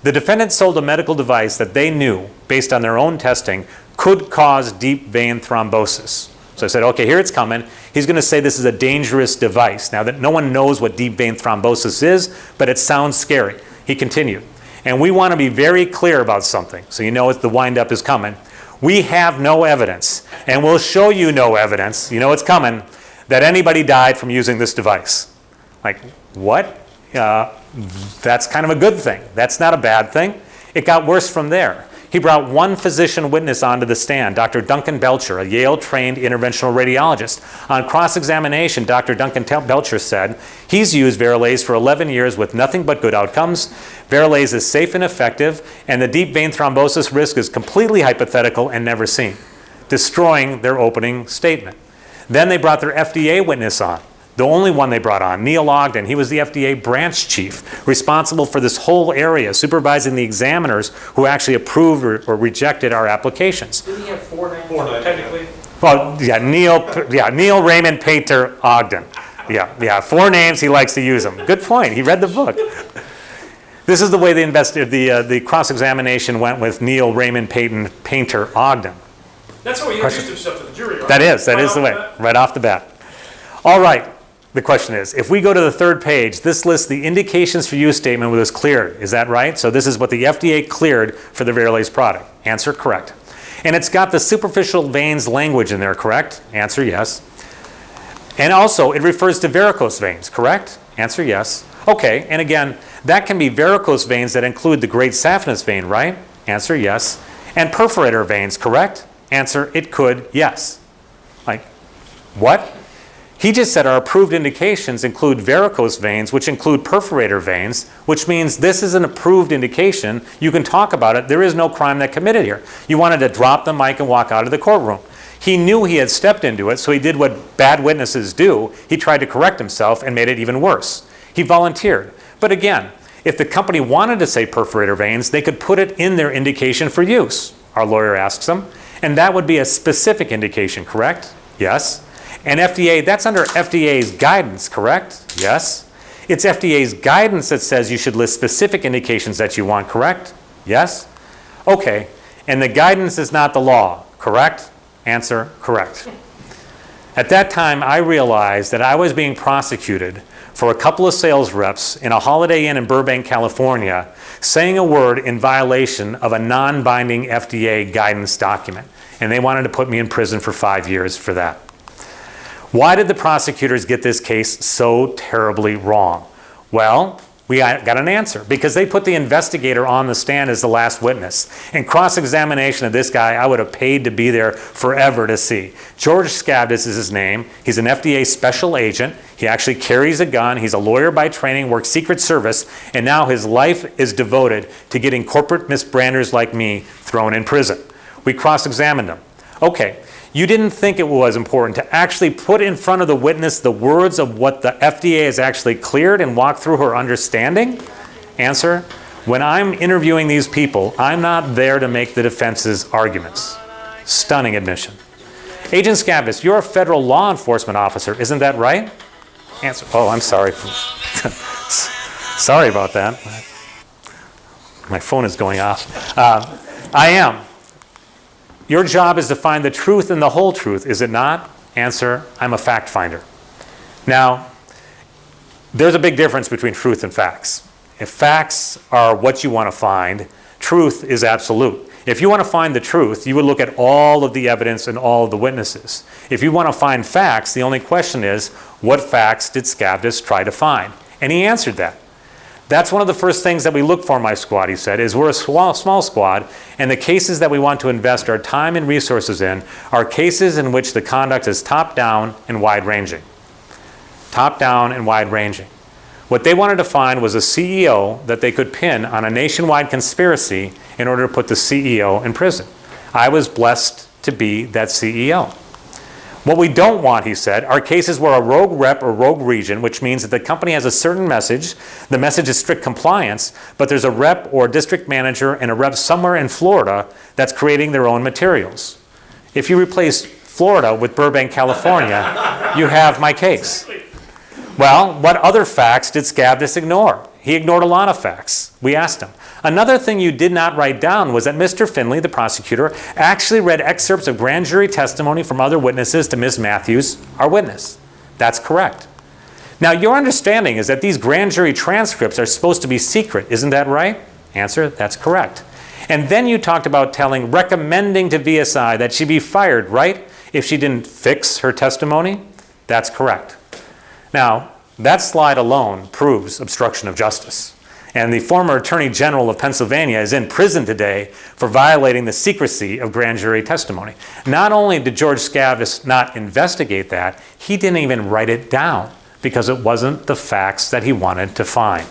The defendant sold a medical device that they knew, based on their own testing, could cause deep vein thrombosis. So I said, okay, here it's coming. He's going to say this is a dangerous device. Now that no one knows what deep vein thrombosis is, but it sounds scary. He continued. And we want to be very clear about something, so you know the wind-up is coming. We have no evidence, and we'll show you no evidence, you know it's coming, that anybody died from using this device. Like, what? That's kind of a good thing. That's not a bad thing. It got worse from there. He brought one physician witness onto the stand, Dr. Duncan Belcher, a Yale-trained interventional radiologist. On cross-examination, Dr. Duncan Belcher said, he's used Varicose for 11 years with nothing but good outcomes. Varicose is safe and effective, and the deep vein thrombosis risk is completely hypothetical and never seen, destroying their opening statement. Then they brought their FDA witness on. The only one they brought on, Neil Ogden. He was the FDA branch chief, responsible for this whole area, supervising the examiners who actually approved or rejected our applications. Didn't he have 4 names? 4 names, technically. Well, Neil Raymond Painter Ogden. Yeah, 4 names. He likes to use them. Good point. He read the book. This is the way the cross-examination went with Neil Raymond Painter Ogden. That's how he introduced himself to the jury, right? That is the way, right off the bat. All right. The question is, if we go to the 3rd page, this lists the indications for use statement was cleared. Is that right? So this is what the FDA cleared for the Varicose product. Answer, correct. And it's got the superficial veins language in there, correct? Answer, yes. And also, it refers to varicose veins, correct? Answer, yes. Okay, and again, that can be varicose veins that include the great saphenous vein, right? Answer, yes. And perforator veins, correct? Answer, it could, yes. Like, what? He just said our approved indications include varicose veins, which include perforator veins, which means this is an approved indication. You can talk about it. There is no crime that committed here. You wanted to drop the mic and walk out of the courtroom. He knew he had stepped into it, so he did what bad witnesses do. He tried to correct himself and made it even worse. He volunteered. But again, if the company wanted to say perforator veins, they could put it in their indication for use, our lawyer asks him. And that would be a specific indication, correct? Yes. And FDA, that's under FDA's guidance, correct? Yes. It's FDA's guidance that says you should list specific indications that you want, correct? Yes. Okay. And the guidance is not the law, correct? Answer, correct. At that time, I realized that I was being prosecuted for a couple of sales reps in a Holiday Inn in Burbank, California, saying a word in violation of a non-binding FDA guidance document. And they wanted to put me in prison for 5 years for that. Why did the prosecutors get this case so terribly wrong? Well, we got an answer, because they put the investigator on the stand as the last witness. In cross-examination of this guy, I would have paid to be there forever to see. George Skavdis is his name. He's an FDA special agent. He actually carries a gun. He's a lawyer by training, works Secret Service, and now his life is devoted to getting corporate misbranders like me thrown in prison. We cross-examined him. Okay. You didn't think it was important to actually put in front of the witness the words of what the FDA has actually cleared and walk through her understanding? Answer, when I'm interviewing these people, I'm not there to make the defense's arguments. Stunning admission. Agent Skavdis, you're a federal law enforcement officer, isn't that right? Answer, oh, I'm sorry. Sorry about that. My phone is going off. I am. Your job is to find the truth and the whole truth, is it not? Answer, I'm a fact finder. Now, There's a big difference between truth and facts. If facts are what you want to find, truth is absolute. If you want to find the truth, you would look at all of the evidence and all of the witnesses. If you want to find facts, the only question is, what facts did Skavdis try to find? And he answered that. That's one of the first things that we look for in my squad, he said, is we're a small squad, and the cases that we want to invest our time and resources in are cases in which the conduct is top-down and wide-ranging. Top-down and wide-ranging. What they wanted to find was a CEO that they could pin on a nationwide conspiracy in order to put the CEO in prison. I was blessed to be that CEO. What we don't want, he said, are cases where a rogue rep or rogue region, which means that the company has a certain message, the message is strict compliance, but there's a rep or district manager and a rep somewhere in Florida that's creating their own materials. If you replace Florida with Burbank, California, you have my case. Well, what other facts did Skavdis ignore? He ignored a lot of facts. We asked him. Another thing you did not write down was that Mr. Finley, the prosecutor, actually read excerpts of grand jury testimony from other witnesses to Ms. Matthews, our witness. That's correct. Now, your understanding is that these grand jury transcripts are supposed to be secret. Isn't that right? Answer, that's correct. And then you talked about recommending to VSI that she be fired, right? If she didn't fix her testimony? That's correct. Now, that slide alone proves obstruction of justice. And the former Attorney General of Pennsylvania is in prison today for violating the secrecy of grand jury testimony. Not only did George Skavdis not investigate that, he didn't even write it down because it wasn't the facts that he wanted to find.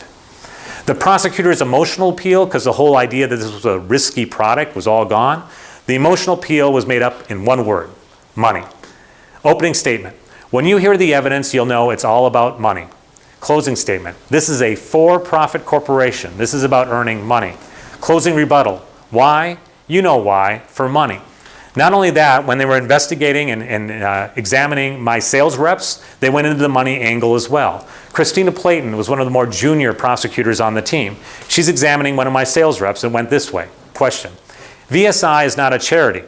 The prosecutor's emotional appeal, because the whole idea that this was a risky product was all gone, the emotional appeal was made up in one word: money. Opening statement. When you hear the evidence, you'll know it's all about money. Closing statement. This is a for-profit corporation. This is about earning money. Closing rebuttal. Why? You know why. For money. Not only that, when they were investigating and examining my sales reps, they went into the money angle as well. Christina Playton was one of the more junior prosecutors on the team. She's examining one of my sales reps and went this way. Question. VSI is not a charity.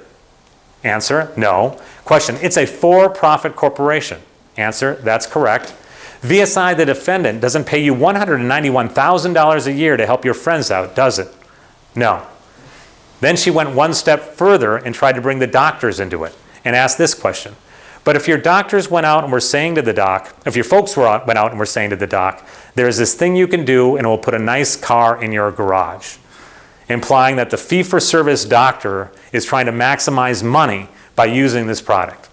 Answer, no. Question, it's a for-profit corporation. Answer, that's correct. VSI, the defendant, doesn't pay you $191,000 a year to help your friends out, does it? No. Then she went one step further and tried to bring the doctors into it and asked this question. But if your doctors went out and were saying to the doc, if your folks went out and were saying to the doc, there's this thing you can do and it will put a nice car in your garage, implying that the fee-for-service doctor is trying to maximize money by using this product.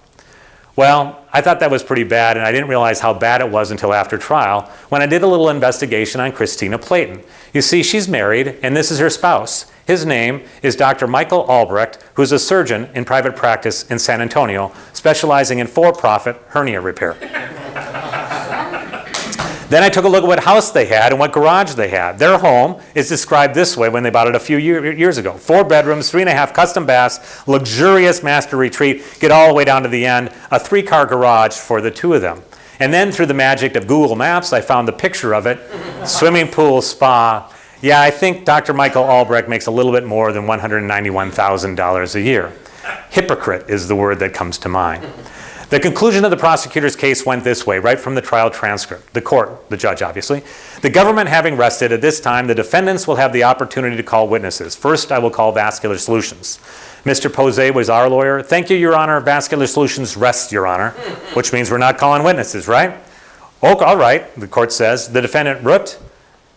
Well, I thought that was pretty bad, and I didn't realize how bad it was until after trial when I did a little investigation on Christina Playton. You see, she's married, and this is her spouse. His name is Dr. Michael Albrecht, who's a surgeon in private practice in San Antonio, specializing in for-profit hernia repair. Then I took a look at what house they had and what garage they had. Their home is described this way when they bought it a few years ago. 4 bedrooms, 3.5 custom baths, luxurious master retreat, get all the way down to the end, a 3-car garage for the 2 of them. And then through the magic of Google Maps, I found the picture of it, swimming pool, spa. Yeah, I think Dr. Michael Albrecht makes a little bit more than $191,000 a year. Hypocrite is the word that comes to mind. The conclusion of the prosecutor's case went this way, right from the trial transcript. The court, the judge obviously. The government having rested, at this time, the defendants will have the opportunity to call witnesses. First, I will call Vascular Solutions. Mr. Posey was our lawyer. Thank you, Your Honor. Vascular Solutions rests, Your Honor, which means we're not calling witnesses, right? Oh, all right, the court says. The defendant, Root,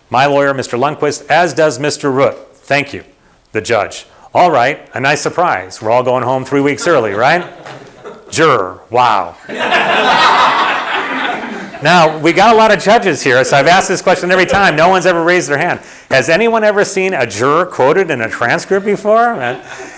my lawyer, Mr. Lundquist, as does Mr. Root. Thank you. The judge. All right, a nice surprise. We're all going home 3 weeks early, right? Juror, wow. Now, we got a lot of judges here, so I've asked this question every time. No one's ever raised their hand. Has anyone ever seen a juror quoted in a transcript before?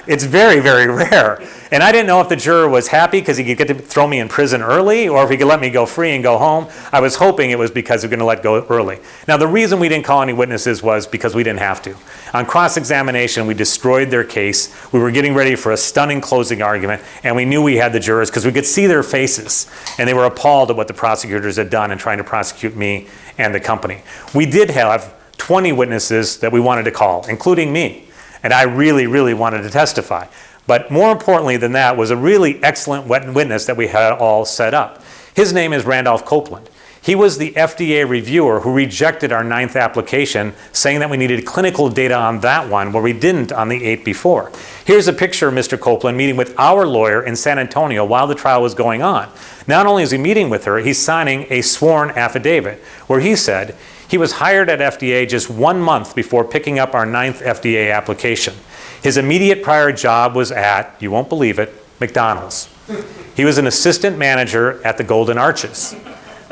It's very, very rare. And I didn't know if the juror was happy because he could get to throw me in prison early or if he could let me go free and go home. I was hoping it was because he was going to let go early. Now, the reason we didn't call any witnesses was because we didn't have to. On cross-examination, we destroyed their case. We were getting ready for a stunning closing argument, and we knew we had the jurors because we could see their faces, and they were appalled at what the prosecutors had done in trying to prosecute me and the company. We did have 20 witnesses that we wanted to call, including me, and I really, really wanted to testify. But more importantly than that was a really excellent witness that we had all set up. His name is Randolph Copeland. He was the FDA reviewer who rejected our 9th application, saying that we needed clinical data on that one, where we didn't on the 8 before. Here's a picture of Mr. Copeland meeting with our lawyer in San Antonio while the trial was going on. Not only is he meeting with her, he's signing a sworn affidavit where he said he was hired at FDA just 1 month before picking up our 9th FDA application. His immediate prior job was at, you won't believe it, McDonald's. He was an assistant manager at the Golden Arches.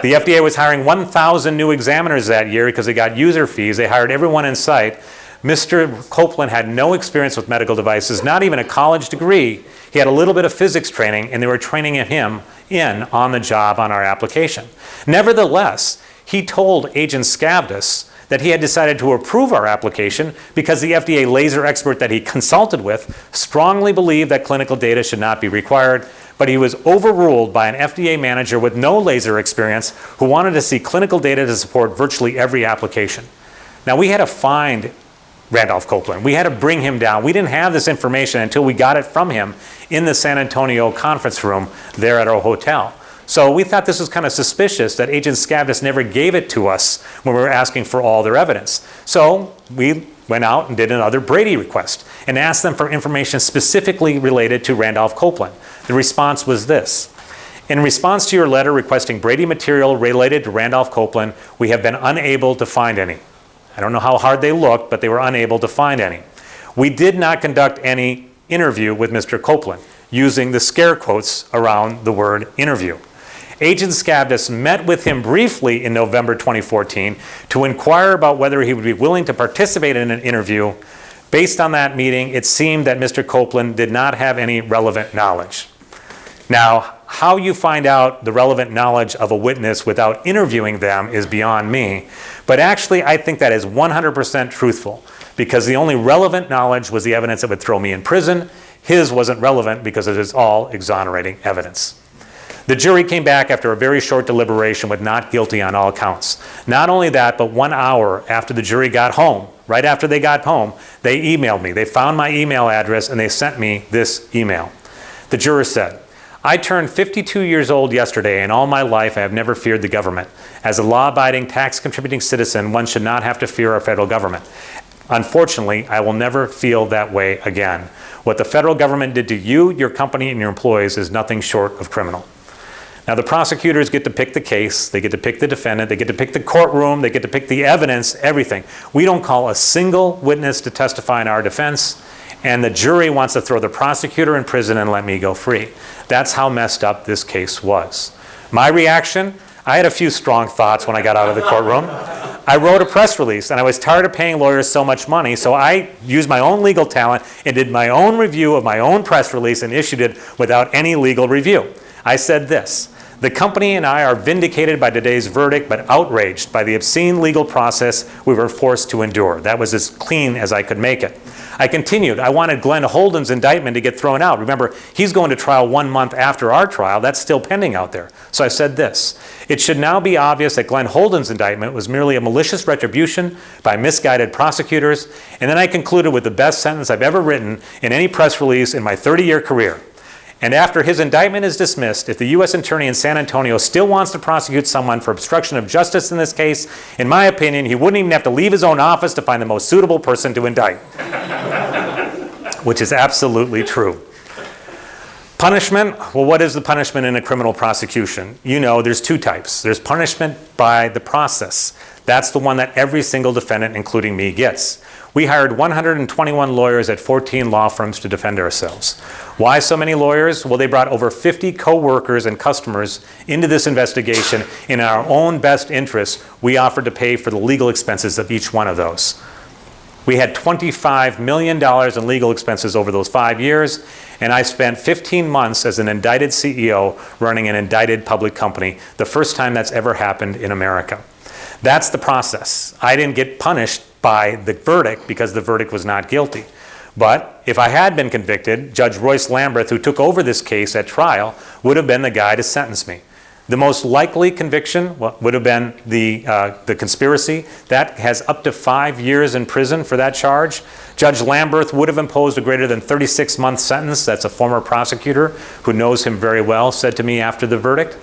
The FDA was hiring 1,000 new examiners that year because they got user fees. They hired everyone in sight. Mr. Copeland had no experience with medical devices, not even a college degree. He had a little bit of physics training, and they were training him in on the job on our application. Nevertheless, he told Agent Skavdis that he had decided to approve our application because the FDA laser expert that he consulted with strongly believed that clinical data should not be required, but he was overruled by an FDA manager with no laser experience who wanted to see clinical data to support virtually every application. Now, we had to find Randolph Copeland. We had to bring him down. We didn't have this information until we got it from him in the San Antonio conference room there at our hotel. So we thought this was kind of suspicious that Agent Skavdis never gave it to us when we were asking for all their evidence. So we went out and did another Brady request and asked them for information specifically related to Randolph Copeland. The response was this: in response to your letter requesting Brady material related to Randolph Copeland, we have been unable to find any. I don't know how hard they looked, but they were unable to find any. We did not conduct any interview with Mr. Copeland, using the scare quotes around the word interview. Agent Skavdis met with him briefly in November 2014 to inquire about whether he would be willing to participate in an interview. Based on that meeting, it seemed that Mr. Copeland did not have any relevant knowledge. Now, how you find out the relevant knowledge of a witness without interviewing them is beyond me, but actually I think that is 100% truthful, because the only relevant knowledge was the evidence that would throw me in prison. His wasn't relevant because it is all exonerating evidence. The jury came back after a very short deliberation with not guilty on all counts. Not only that, but 1 hour after the jury got home, right after they got home, they emailed me. They found my email address and they sent me this email. The juror said, I turned 52 years old yesterday, and all my life I have never feared the government. As a law-abiding, tax-contributing citizen, one should not have to fear our federal government. Unfortunately, I will never feel that way again. What the federal government did to you, your company, and your employees is nothing short of criminal. Now, the prosecutors get to pick the case, they get to pick the defendant, they get to pick the courtroom, they get to pick the evidence, everything. We don't call a single witness to testify in our defense, and the jury wants to throw the prosecutor in prison and let me go free. That's how messed up this case was. My reaction, I had a few strong thoughts when I got out of the courtroom. I wrote a press release, and I was tired of paying lawyers so much money, so I used my own legal talent and did my own review of my own press release and issued it without any legal review. I said this: the company and I are vindicated by today's verdict, but outraged by the obscene legal process we were forced to endure. That was as clean as I could make it. I continued. I wanted Glenn Holden's indictment to get thrown out. Remember, he's going to trial 1 month after our trial. That's still pending out there. So I said this: it should now be obvious that Glenn Holden's indictment was merely a malicious retribution by misguided prosecutors. And then I concluded with the best sentence I've ever written in any press release in my 30-year career. And after his indictment is dismissed, if the U.S. Attorney in San Antonio still wants to prosecute someone for obstruction of justice in this case, in my opinion, he wouldn't even have to leave his own office to find the most suitable person to indict. Which is absolutely true. Punishment, well, what is the punishment in a criminal prosecution? You know, there's two types. There's punishment by the process. That's the one that every single defendant, including me, gets. We hired 121 lawyers at 14 law firms to defend ourselves. Why so many lawyers? Well, they brought over 50 co-workers and customers into this investigation. In our own best interest, we offered to pay for the legal expenses of each one of those. We had $25 million in legal expenses over those 5 years, and I spent 15 months as an indicted CEO running an indicted public company, the first time that's ever happened in America. That's the process. I didn't get punished by the verdict because the verdict was not guilty. But if I had been convicted, Judge Royce Lamberth, who took over this case at trial, would have been the guy to sentence me. The most likely conviction would have been the conspiracy. That has up to 5 years in prison for that charge. Judge Lamberth would have imposed a greater than 36-month sentence. That's a former prosecutor who knows him very well, said to me after the verdict.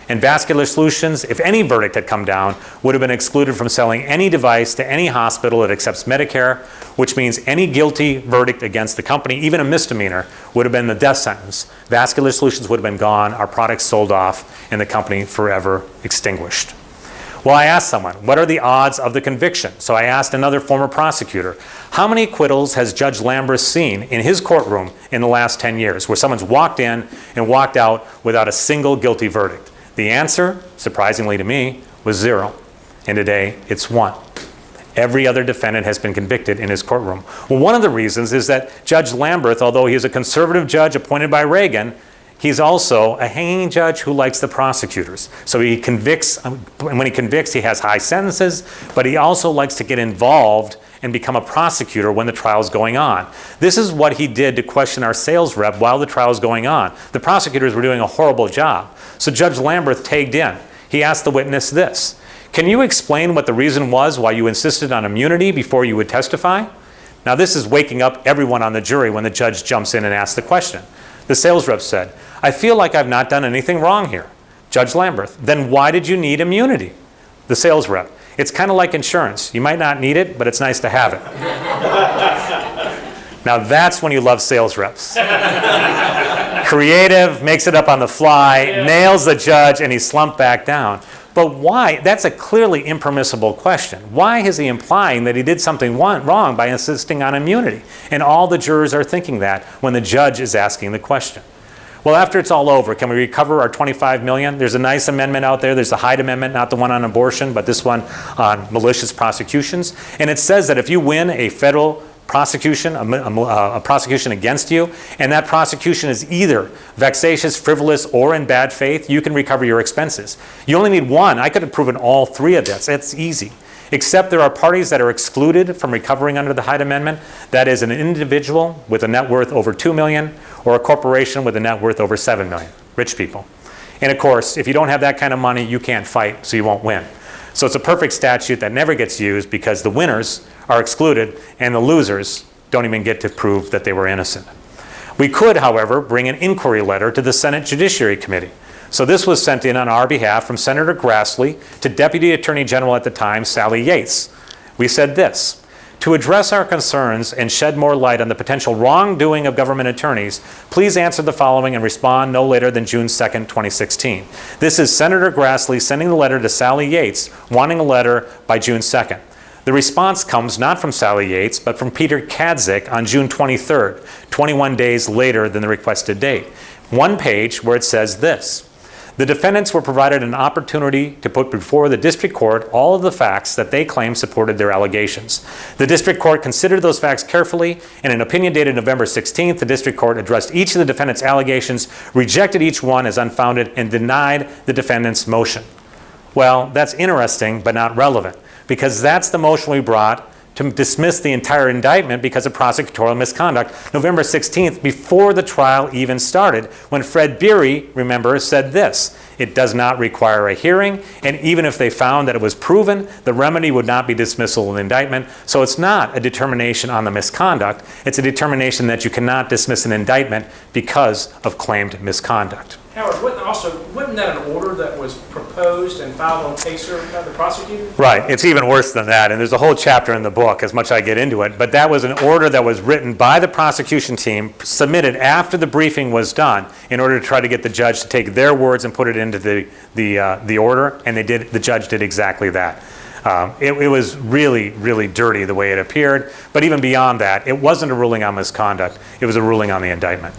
And Vascular Solutions, if any verdict had come down, would have been excluded from selling any device to any hospital that accepts Medicare, which means any guilty verdict against the company, even a misdemeanor, would have been the death sentence. Vascular Solutions would have been gone, our products sold off, and the company forever extinguished. Well, I asked someone, what are the odds of the conviction? So I asked another former prosecutor, how many acquittals has Judge Lamberth seen in his courtroom in the last 10 years, where someone's walked in and walked out without a single guilty verdict? The answer, surprisingly to me, was 0. And today, it's 1. Every other defendant has been convicted in his courtroom. Well, one of the reasons is that Judge Lamberth, although he is a conservative judge appointed by Reagan, he's also a hanging judge who likes the prosecutors. So he convicts, and when he convicts, he has high sentences, but he also likes to get involved and become a prosecutor when the trial's going on. This is what he did to question our sales rep while the trial was going on. The prosecutors were doing a horrible job. So Judge Lamberth tagged in. He asked the witness this, can you explain what the reason was why you insisted on immunity before you would testify? Now this is waking up everyone on the jury when the judge jumps in and asks the question. The sales rep said, I feel like I've not done anything wrong here. Judge Lamberth, then why did you need immunity? The sales rep, it's kind of like insurance. You might not need it, but it's nice to have it. Now that's when you love sales reps. Creative, makes it up on the fly, nails the judge, and he slumped back down. But why? That's a clearly impermissible question. Why is he implying that he did something wrong by insisting on immunity? And all the jurors are thinking that when the judge is asking the question. Well, after it's all over, can we recover our $25 million? There's a nice amendment out there. There's the Hyde Amendment, not the one on abortion, but this one on malicious prosecutions. And it says that if you win a federal prosecution, a prosecution against you, and that prosecution is either vexatious, frivolous, or in bad faith, you can recover your expenses. You only need one. I could have proven all 3 of this. It's easy. Except there are parties that are excluded from recovering under the Hyde Amendment. That is an individual with a net worth over $2 million or a corporation with a net worth over $7 million, rich people. And of course, if you don't have that kind of money, you can't fight, so you won't win. So it's a perfect statute that never gets used because the winners are excluded and the losers don't even get to prove that they were innocent. We could, however, bring an inquiry letter to the Senate Judiciary Committee. So this was sent in on our behalf from Senator Grassley to Deputy Attorney General at the time, Sally Yates. We said this, to address our concerns and shed more light on the potential wrongdoing of government attorneys, please answer the following and respond no later than June 2nd, 2016. This is Senator Grassley sending the letter to Sally Yates, wanting a letter by June 2nd. The response comes not from Sally Yates, but from Peter Kadzik on June 23rd, 21 days later than the requested date. One page where it says this. The defendants were provided an opportunity to put before the district court all of the facts that they claim supported their allegations. The district court considered those facts carefully, and in an opinion dated November 16th, the district court addressed each of the defendants' allegations, rejected each one as unfounded, and denied the defendant's motion. Well, that's interesting, but not relevant, because that's the motion we brought to dismiss the entire indictment because of prosecutorial misconduct, November 16th, before the trial even started, when Fred Beery, remember, said this, it does not require a hearing, and even if they found that it was proven, the remedy would not be dismissal of the indictment. So it's not a determination on the misconduct, it's a determination that you cannot dismiss an indictment because of claimed misconduct. Howard, wasn't that an order that was proposed and filed on PACER by the prosecutor? Right, it's even worse than that, and there's a whole chapter in the book, as much as I get into it, but that was an order that was written by the prosecution team, submitted after the briefing was done, in order to try to get the judge to take their words and put it into the order, and the judge did exactly that. It was really, really dirty the way it appeared, but even beyond that, it wasn't a ruling on misconduct, it was a ruling on the indictment.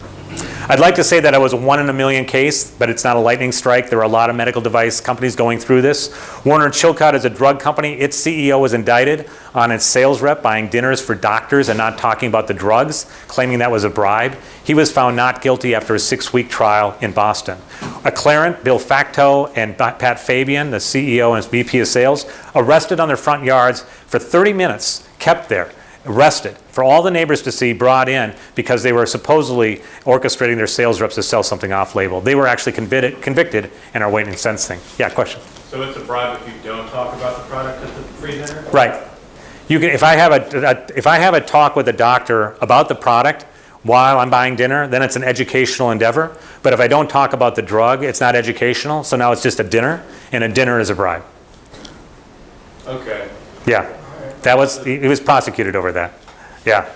I'd like to say that it was a 1 in a million case, but it's not a lightning strike. There are a lot of medical device companies going through this. Warner Chilcott is a drug company. Its CEO was indicted on its sales rep buying dinners for doctors and not talking about the drugs, claiming that was a bribe. He was found not guilty after a 6-week trial in Boston. Acclarent, Bill Facto, and Pat Fabian, the CEO and VP of sales, arrested on their front yards for 30 minutes, kept there, arrested, for all the neighbors to see, brought in because they were supposedly orchestrating their sales reps to sell something off-label. They were actually convicted and are waiting sentencing. Yeah, question? So it's a bribe if you don't talk about the product at the pre-dinner? Right. You can, if I have a talk with a doctor about the product, while I'm buying dinner, then it's an educational endeavor. But if I don't talk about the drug, it's not educational, so now it's just a dinner, and a dinner is a bribe. Okay. Yeah, he was prosecuted over that. Yeah.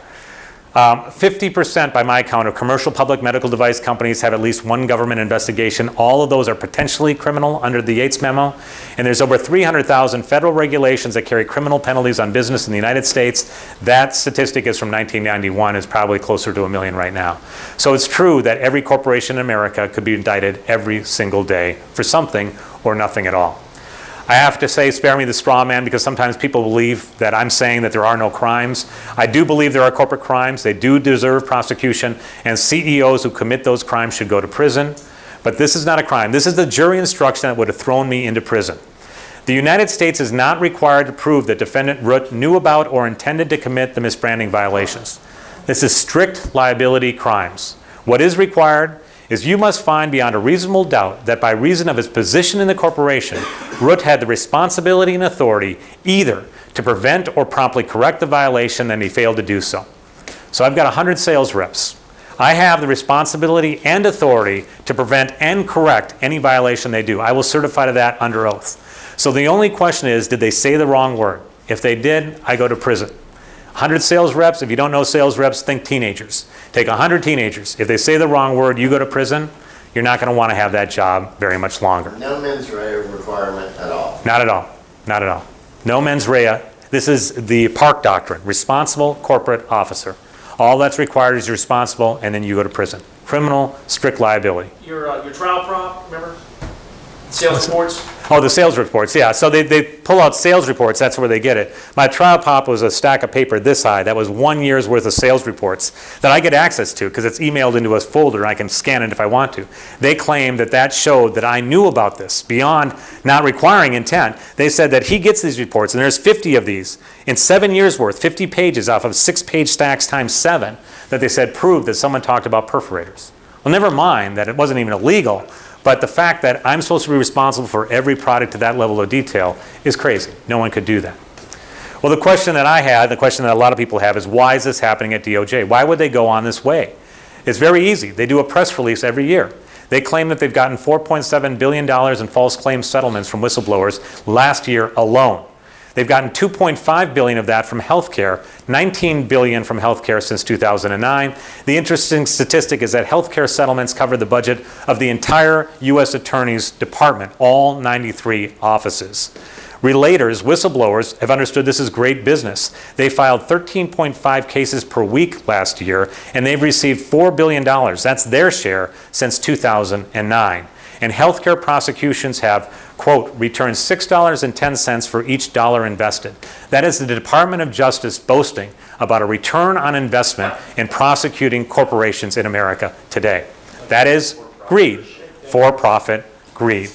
50% by my count of commercial public medical device companies have at least one government investigation. All of those are potentially criminal under the Yates memo. And there's over 300,000 federal regulations that carry criminal penalties on business in the United States. That statistic is from 1991. It's probably closer to 1 million right now. So it's true that every corporation in America could be indicted every single day for something or nothing at all. I have to say, spare me the straw man, because sometimes people believe that I'm saying that there are no crimes. I do believe there are corporate crimes. They do deserve prosecution, and CEOs who commit those crimes should go to prison. But this is not a crime. This is the jury instruction that would have thrown me into prison. The United States is not required to prove that defendant Root knew about or intended to commit the misbranding violations. This is strict liability crimes. What is required is you must find beyond a reasonable doubt that by reason of his position in the corporation, Root had the responsibility and authority either to prevent or promptly correct the violation, and he failed to do so. So I've got 100 sales reps. I have the responsibility and authority to prevent and correct any violation they do. I will certify to that under oath. So the only question is, did they say the wrong word? If they did, I go to prison. 100 sales reps, if you don't know sales reps, think teenagers. Take 100 teenagers. If they say the wrong word, you go to prison. You're not going to want to have that job very much longer. No mens rea requirement at all. Not at all. Not at all. No mens rea. This is the Park Doctrine. Responsible corporate officer. All that's required is you're responsible, and then you go to prison. Criminal, strict liability. Your trial prop, remember? Sales reports? Oh, the sales reports, yeah. So they pull out sales reports. That's where they get it. My trial pop was a stack of paper this high. That was 1 year's worth of sales reports that I get access to because it's emailed into a folder. I can scan it if I want to. They claim that that showed that I knew about this beyond not requiring intent. They said that he gets these reports, and there's 50 of these in 7 years worth, 50 pages off of 6-page stacks times 7, that they said proved that someone talked about perforators. Well, never mind that it wasn't even illegal. But the fact that I'm supposed to be responsible for every product to that level of detail is crazy. No one could do that. Well, the question that I had, the question that a lot of people have is, why is this happening at DOJ? Why would they go on this way? It's very easy. They do a press release every year. They claim that they've gotten $4.7 billion in false claims settlements from whistleblowers last year alone. They've gotten $2.5 billion of that from healthcare, $19 billion from healthcare since 2009. The interesting statistic is that healthcare settlements cover the budget of the entire U.S. Attorney's Department, all 93 offices. Relators, whistleblowers, have understood this is great business. They filed 13.5 cases per week last year, and they've received $4 billion. That's their share since 2009. And healthcare prosecutions have, quote, returned $6.10 for each dollar invested. That is the Department of Justice boasting about a return on investment in prosecuting corporations in America today. That is greed, for-profit greed.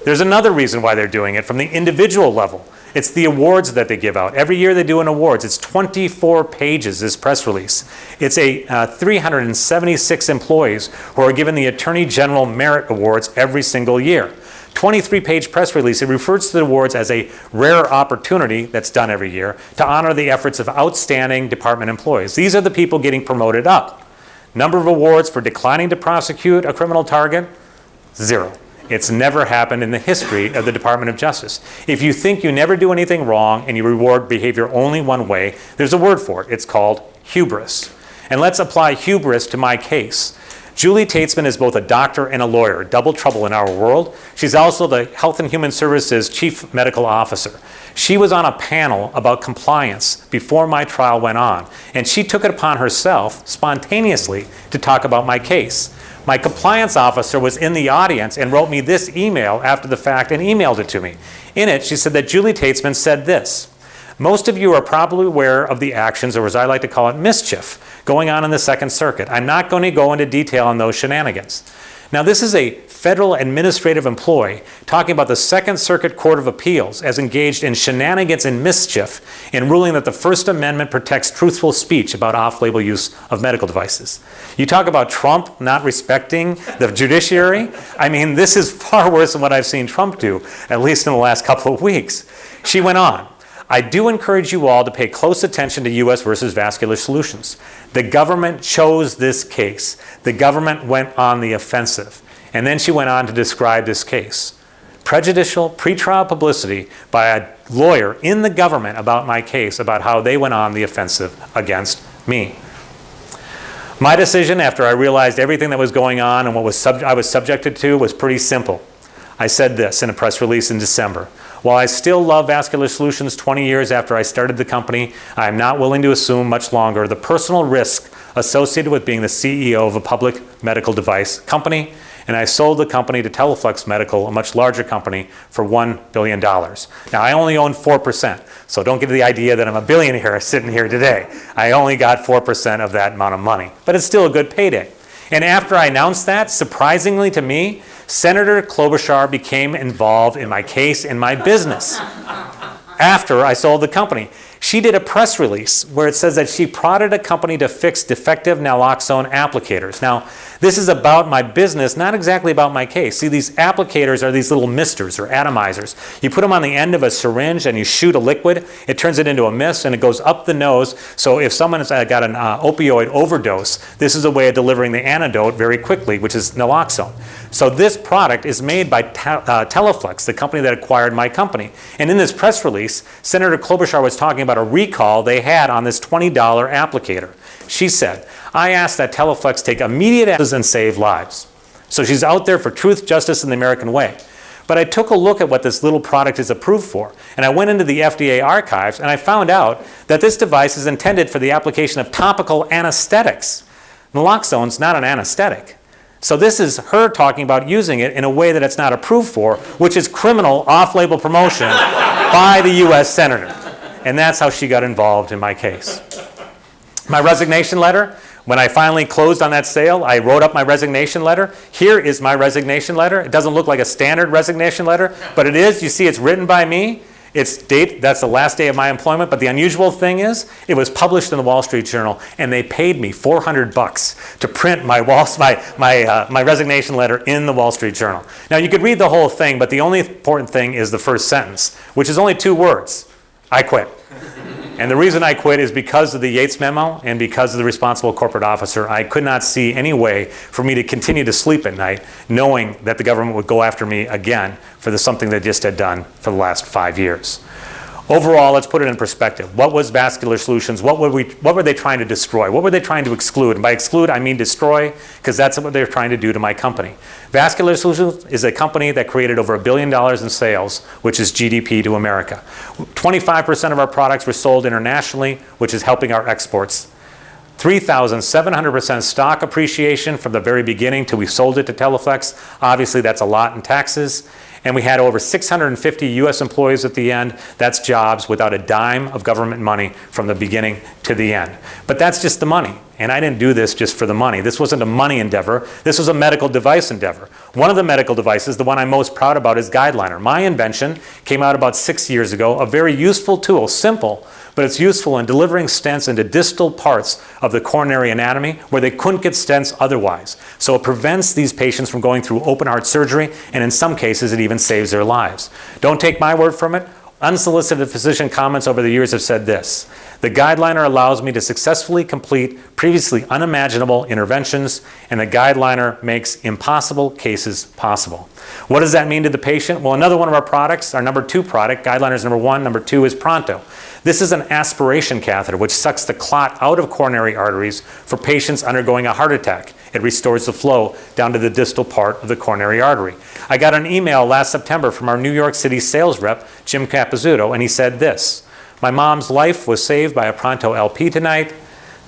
There's another reason why they're doing it from the individual level. It's the awards that they give out. Every year they do an awards. It's 24 pages, this press release. It's 376 employees who are given the Attorney General Merit Awards every single year. 23-page press release. It refers to the awards as a rare opportunity that's done every year to honor the efforts of outstanding department employees. These are the people getting promoted up. Number of awards for declining to prosecute a criminal target? 0. It's never happened in the history of the Department of Justice. If you think you never do anything wrong and you reward behavior only one way, there's a word for it. It's called hubris. And let's apply hubris to my case. Julie Tatesman is both a doctor and a lawyer, double trouble in our world. She's also the Health and Human Services Chief Medical Officer. She was on a panel about compliance before my trial went on, and she took it upon herself spontaneously to talk about my case. My compliance officer was in the audience and wrote me this email after the fact and emailed it to me. In it, she said that Julie Tatesman said this: most of you are probably aware of the actions, or as I like to call it, mischief, going on in the Second Circuit. I'm not going to go into detail on those shenanigans. Now, this is a federal administrative employee talking about the Second Circuit Court of Appeals as engaged in shenanigans and mischief in ruling that the First Amendment protects truthful speech about off-label use of medical devices. You talk about Trump not respecting the judiciary. I mean, this is far worse than what I've seen Trump do, at least in the last couple of weeks. She went on. I do encourage you all to pay close attention to U.S. versus Vascular Solutions. The government chose this case. The government went on the offensive. And then she went on to describe this case. Prejudicial pretrial publicity by a lawyer in the government about my case, about how they went on the offensive against me. My decision, after I realized everything that was going on and what I was subjected to, was pretty simple. I said this in a press release in December. While I still love Vascular Solutions 20 years after I started the company, I am not willing to assume much longer the personal risk associated with being the CEO of a public medical device company, and I sold the company to Teleflex Medical, a much larger company, for $1 billion. Now, I only own 4%, so don't get the idea that I'm a billionaire sitting here today. I only got 4% of that amount of money, but it's still a good payday. And after I announced that, surprisingly to me, Senator Klobuchar became involved in my case and my business after I sold the company. She did a press release where it says that she prodded a company to fix defective naloxone applicators. Now, this is about my business, not exactly about my case. See, these applicators are these little misters or atomizers. You put them on the end of a syringe and you shoot a liquid, it turns it into a mist and it goes up the nose. So if someone has got an opioid overdose, this is a way of delivering the antidote very quickly, which is naloxone. So this product is made by Teleflex, the company that acquired my company. And in this press release, Senator Klobuchar was talking about a recall they had on this $20 applicator. She said, I ask that Teleflex take immediate action and save lives. So she's out there for truth, justice, and the American way. But I took a look at what this little product is approved for, and I went into the FDA archives, and I found out that this device is intended for the application of topical anesthetics. Naloxone's not an anesthetic. So this is her talking about using it in a way that it's not approved for, which is criminal off-label promotion by the U.S. Senator. And that's how she got involved in my case. My resignation letter, when I finally closed on that sale, I wrote up my resignation letter. Here is my resignation letter. It doesn't look like a standard resignation letter, but it is. You see, it's written by me. Its date, that's the last day of my employment, but the unusual thing is, it was published in the Wall Street Journal, and they paid me $400 to print my resignation letter in the Wall Street Journal. Now, you could read the whole thing, but the only important thing is the first sentence, which is only 2 words. I quit. And the reason I quit is because of the Yates memo and because of the responsible corporate officer. I could not see any way for me to continue to sleep at night knowing that the government would go after me again for something they just had done for the last 5 years. Overall, let's put it in perspective. What was Vascular Solutions? What were they trying to destroy? What were they trying to exclude? And by exclude, I mean destroy, because that's what they're trying to do to my company. Vascular Solutions is a company that created over $1 billion in sales, which is GDP to America. 25% of our products were sold internationally, which is helping our exports. 3,700% stock appreciation from the very beginning till we sold it to Teleflex. Obviously, that's a lot in taxes. And we had over 650 U.S. employees at the end. That's jobs without a dime of government money from the beginning to the end. But that's just the money. And I didn't do this just for the money. This wasn't a money endeavor. This was a medical device endeavor. One of the medical devices, the one I'm most proud about, is GuideLiner. My invention came out about 6 years ago, a very useful tool, simple, but it's useful in delivering stents into distal parts of the coronary anatomy where they couldn't get stents otherwise. So it prevents these patients from going through open heart surgery, and in some cases it even saves their lives. Don't take my word from it. Unsolicited physician comments over the years have said this: the GuideLiner allows me to successfully complete previously unimaginable interventions, and the GuideLiner makes impossible cases possible. What does that mean to the patient? Well, another one of our products, our number 2 product, GuideLiner is number 1, number 2 is Pronto. This is an aspiration catheter which sucks the clot out of coronary arteries for patients undergoing a heart attack. It restores the flow down to the distal part of the coronary artery. I got an email last September from our New York City sales rep, Jim Capizzuto, and he said this: my mom's life was saved by a Pronto LP tonight.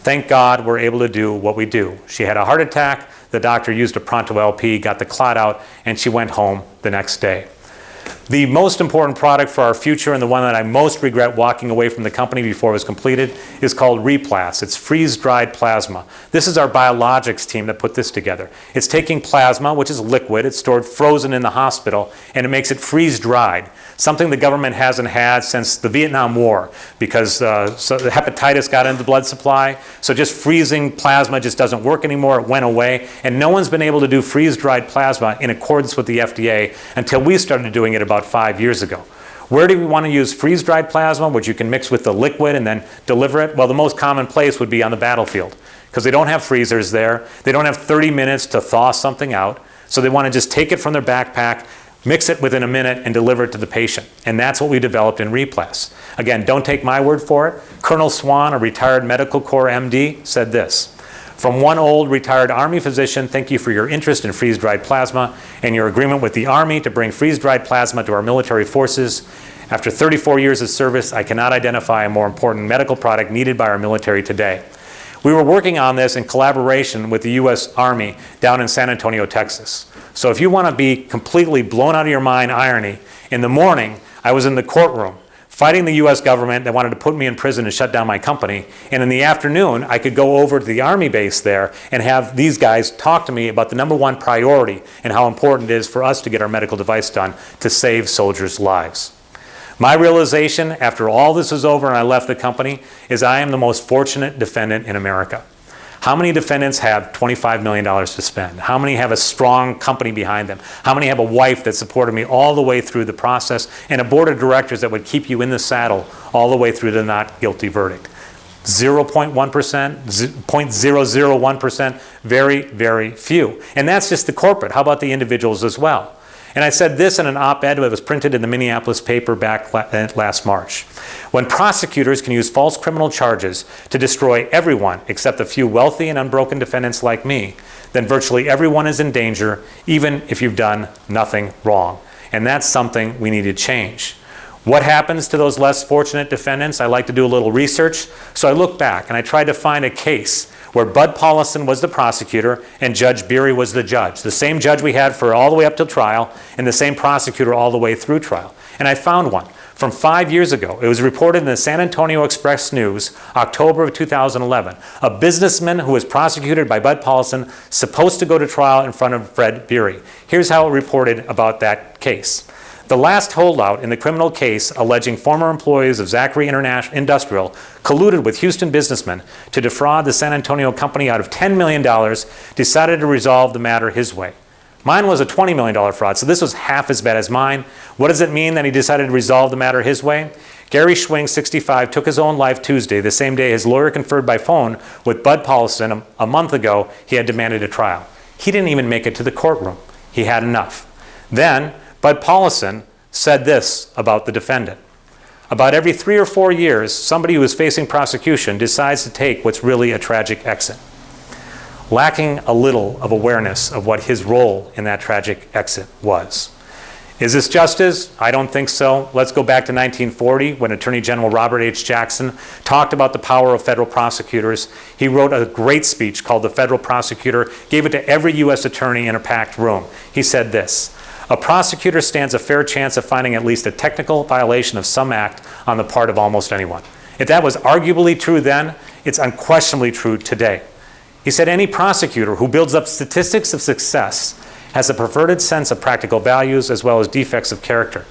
Thank God we're able to do what we do. She had a heart attack, the doctor used a Pronto LP, got the clot out, and she went home the next day. The most important product for our future, and the one that I most regret walking away from the company before it was completed, is called Replas. It's freeze-dried plasma. This is our biologics team that put this together. It's taking plasma, which is liquid, it's stored frozen in the hospital, and it makes it freeze-dried, something the government hasn't had since the Vietnam War, because so the hepatitis got into the blood supply. So just freezing plasma just doesn't work anymore. It went away, and no one's been able to do freeze-dried plasma in accordance with the FDA until we started doing it about 5 years ago. Where do we want to use freeze-dried plasma, which you can mix with the liquid and then deliver it? Well, the most common place would be on the battlefield, because they don't have freezers there. They don't have 30 minutes to thaw something out. So they want to just take it from their backpack, mix it within a minute, and deliver it to the patient. And that's what we developed in Replas. Again, don't take my word for it. Colonel Swan, a retired Medical Corps MD, said this: "From one old retired Army physician, thank you for your interest in freeze-dried plasma and your agreement with the Army to bring freeze-dried plasma to our military forces. After 34 years of service, I cannot identify a more important medical product needed by our military today." We were working on this in collaboration with the U.S. Army down in San Antonio, Texas. So if you want to be completely blown out of your mind irony, in the morning, I was in the courtroom fighting the U.S. government that wanted to put me in prison and shut down my company. And in the afternoon, I could go over to the Army base there and have these guys talk to me about the #1 priority and how important it is for us to get our medical device done to save soldiers' lives. My realization after all this is over and I left the company is I am the most fortunate defendant in America. How many defendants have $25 million to spend? How many have a strong company behind them? How many have a wife that supported me all the way through the process and a board of directors that would keep you in the saddle all the way through the not guilty verdict? 0.1%, 0.001%, very, very few. And that's just the corporate. How about the individuals as well? And I said this in an op-ed that was printed in the Minneapolis paper back last March. When prosecutors can use false criminal charges to destroy everyone except a few wealthy and unbroken defendants like me, then virtually everyone is in danger, even if you've done nothing wrong. And that's something we need to change. What happens to those less fortunate defendants? I like to do a little research. So I looked back and I tried to find a case where Bud Paulison was the prosecutor and Judge Beery was the judge. The same judge we had for all the way up till trial and the same prosecutor all the way through trial. And I found one from 5 years ago. It was reported in the San Antonio Express News, October of 2011. A businessman who was prosecuted by Bud Paulison, supposed to go to trial in front of Fred Beery. Here's how it reported about that case. The last holdout in the criminal case alleging former employees of Zachary Industrial colluded with Houston businessmen to defraud the San Antonio company out of $10 million, decided to resolve the matter his way. Mine was a $20 million fraud, so this was half as bad as mine. What does it mean that he decided to resolve the matter his way? Gary Schwing, 65, took his own life Tuesday, the same day his lawyer conferred by phone with Bud Paulison a month ago. He had demanded a trial. He didn't even make it to the courtroom. He had enough. Then, Bud Paulison said this about the defendant. About every 3 or 4 years, somebody who is facing prosecution decides to take what's really a tragic exit, lacking a little of awareness of what his role in that tragic exit was. Is this justice? I don't think so. Let's go back to 1940 when Attorney General Robert H. Jackson talked about the power of federal prosecutors. He wrote a great speech called The Federal Prosecutor, gave it to every U.S. attorney in a packed room. He said this: "A prosecutor stands a fair chance of finding at least a technical violation of some act on the part of almost anyone." If that was arguably true then, it's unquestionably true today. He said any prosecutor who builds up statistics of success has a perverted sense of practical values as well as defects of character.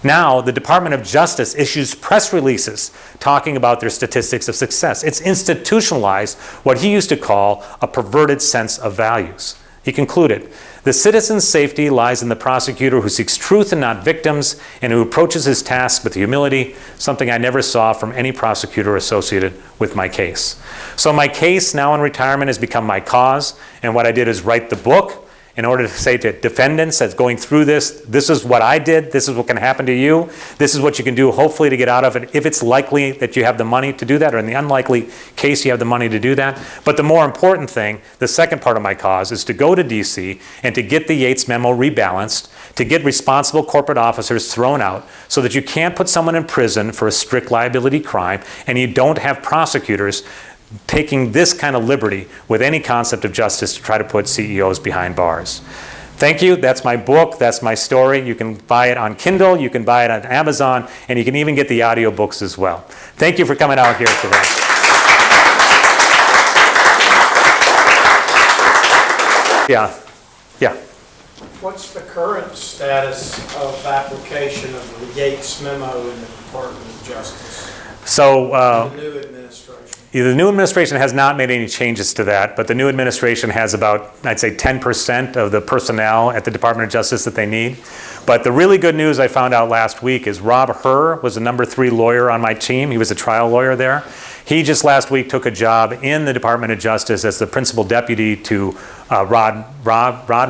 Now, the Department of Justice issues press releases talking about their statistics of success. It's institutionalized what he used to call a perverted sense of values. He concluded, "The citizen's safety lies in the prosecutor who seeks truth and not victims, and who approaches his task with humility, something I never saw from any prosecutor associated with my case." So my case, now in retirement, has become my cause, and what I did is write the book in order to say to defendants that's going through this, this is what I did, this is what can happen to you, this is what you can do hopefully to get out of it if it's likely that you have the money to do that, or in the unlikely case you have the money to do that. But the more important thing, the second part of my cause, is to go to DC and to get the Yates memo rebalanced, to get responsible corporate officers thrown out so that you can't put someone in prison for a strict liability crime and you don't have prosecutors taking this kind of liberty with any concept of justice to try to put CEOs behind bars. Thank you. That's my book. That's my story. You can buy it on Kindle. You can buy it on Amazon. And you can even get the audiobooks as well. Thank you for coming out here today. Yeah. What's the current status of application of the Yates memo in the Department of Justice? So, the new administration? the new administration has not made any changes to that, but the new administration has about, I'd say, 10% of the personnel at the Department of Justice that they need. But the really good news I found out last week is Rob Herr was the #3 lawyer on my team. He was a trial lawyer there. He just last week took a job in the Department of Justice as the principal deputy to Rod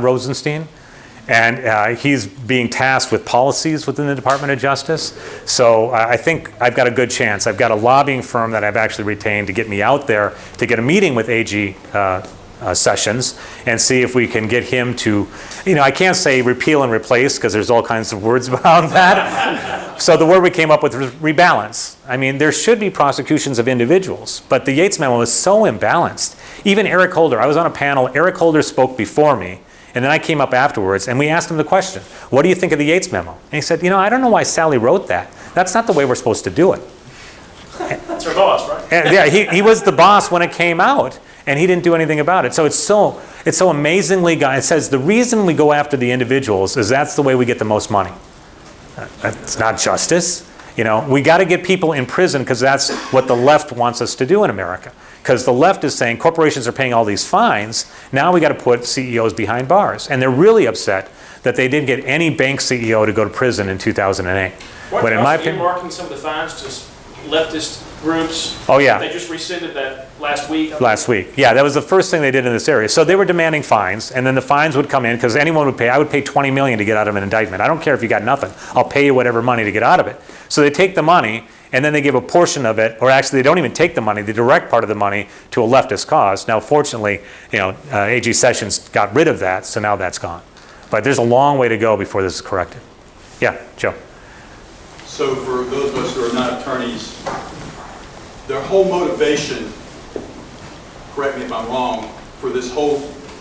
Rosenstein. And he's being tasked with policies within the Department of Justice. So I think I've got a good chance. I've got a lobbying firm that I've actually retained to get me out there to get a meeting with AG Sessions and see if we can get him to, I can't say repeal and replace because there's all kinds of words about that. So the word we came up with was rebalance. I mean, there should be prosecutions of individuals, but the Yates memo is so imbalanced. Even Eric Holder, I was on a panel, Eric Holder spoke before me. And then I came up afterwards, and we asked him the question, what do you think of the Yates memo? And he said, I don't know why Sally wrote that. That's not the way we're supposed to do it. That's her boss, right? And yeah, he was the boss when it came out, and he didn't do anything about it. So it's so amazingly, it says the reason we go after the individuals is that's the way we get the most money. That's not justice. We got to get people in prison because that's what the left wants us to do in America. Because the left is saying corporations are paying all these fines, now we got to put CEOs behind bars. And they're really upset that they didn't get any bank CEO to go to prison in 2008. But in my opinion, marking some of the fines to leftist groups. Oh yeah. They just rescinded that last week. Last week. Yeah, that was the first thing they did in this area. So they were demanding fines, and then the fines would come in because anyone would pay. I would pay $20 million to get out of an indictment. I don't care if you got nothing. I'll pay you whatever money to get out of it. So they take the money, and then they give a portion of it, or actually they don't even take the money, they direct part of the money to a leftist cause. Now fortunately, AG Sessions got rid of that, so now that's gone. But there's a long way to go before this is corrected. Yeah, Joe. So for those of us who are not attorneys, their whole motivation, correct me if I'm wrong, for this whole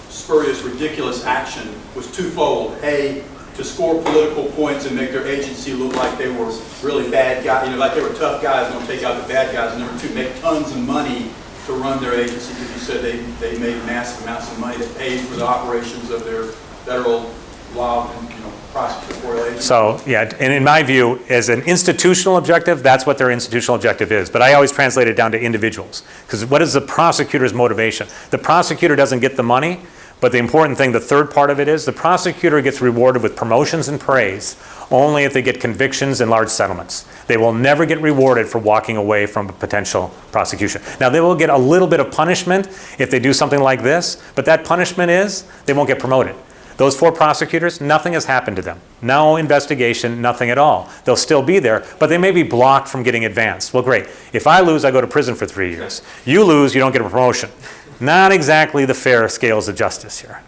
spurious, ridiculous action was twofold. A, to score political points and make their agency look like they were really bad guys, like they were tough guys, don't take out the bad guys. And number two, make tons of money to run their agency, because you said they made massive amounts of money that paid for the operations of their federal law and prosecutorial agency. So yeah, and in my view, as an institutional objective, that's what their institutional objective is. But I always translate it down to individuals, because what is the prosecutor's motivation? The prosecutor doesn't get the money. But the important thing, the third part of it is, the prosecutor gets rewarded with promotions and praise only if they get convictions and large settlements. They will never get rewarded for walking away from a potential prosecution. Now, they will get a little bit of punishment if they do something like this, but that punishment is they won't get promoted. Those 4 prosecutors, nothing has happened to them. No investigation, nothing at all. They'll still be there, but they may be blocked from getting advanced. Well, great. If I lose, I go to prison for 3 years. You lose, you don't get a promotion. Not exactly the fair scales of justice here.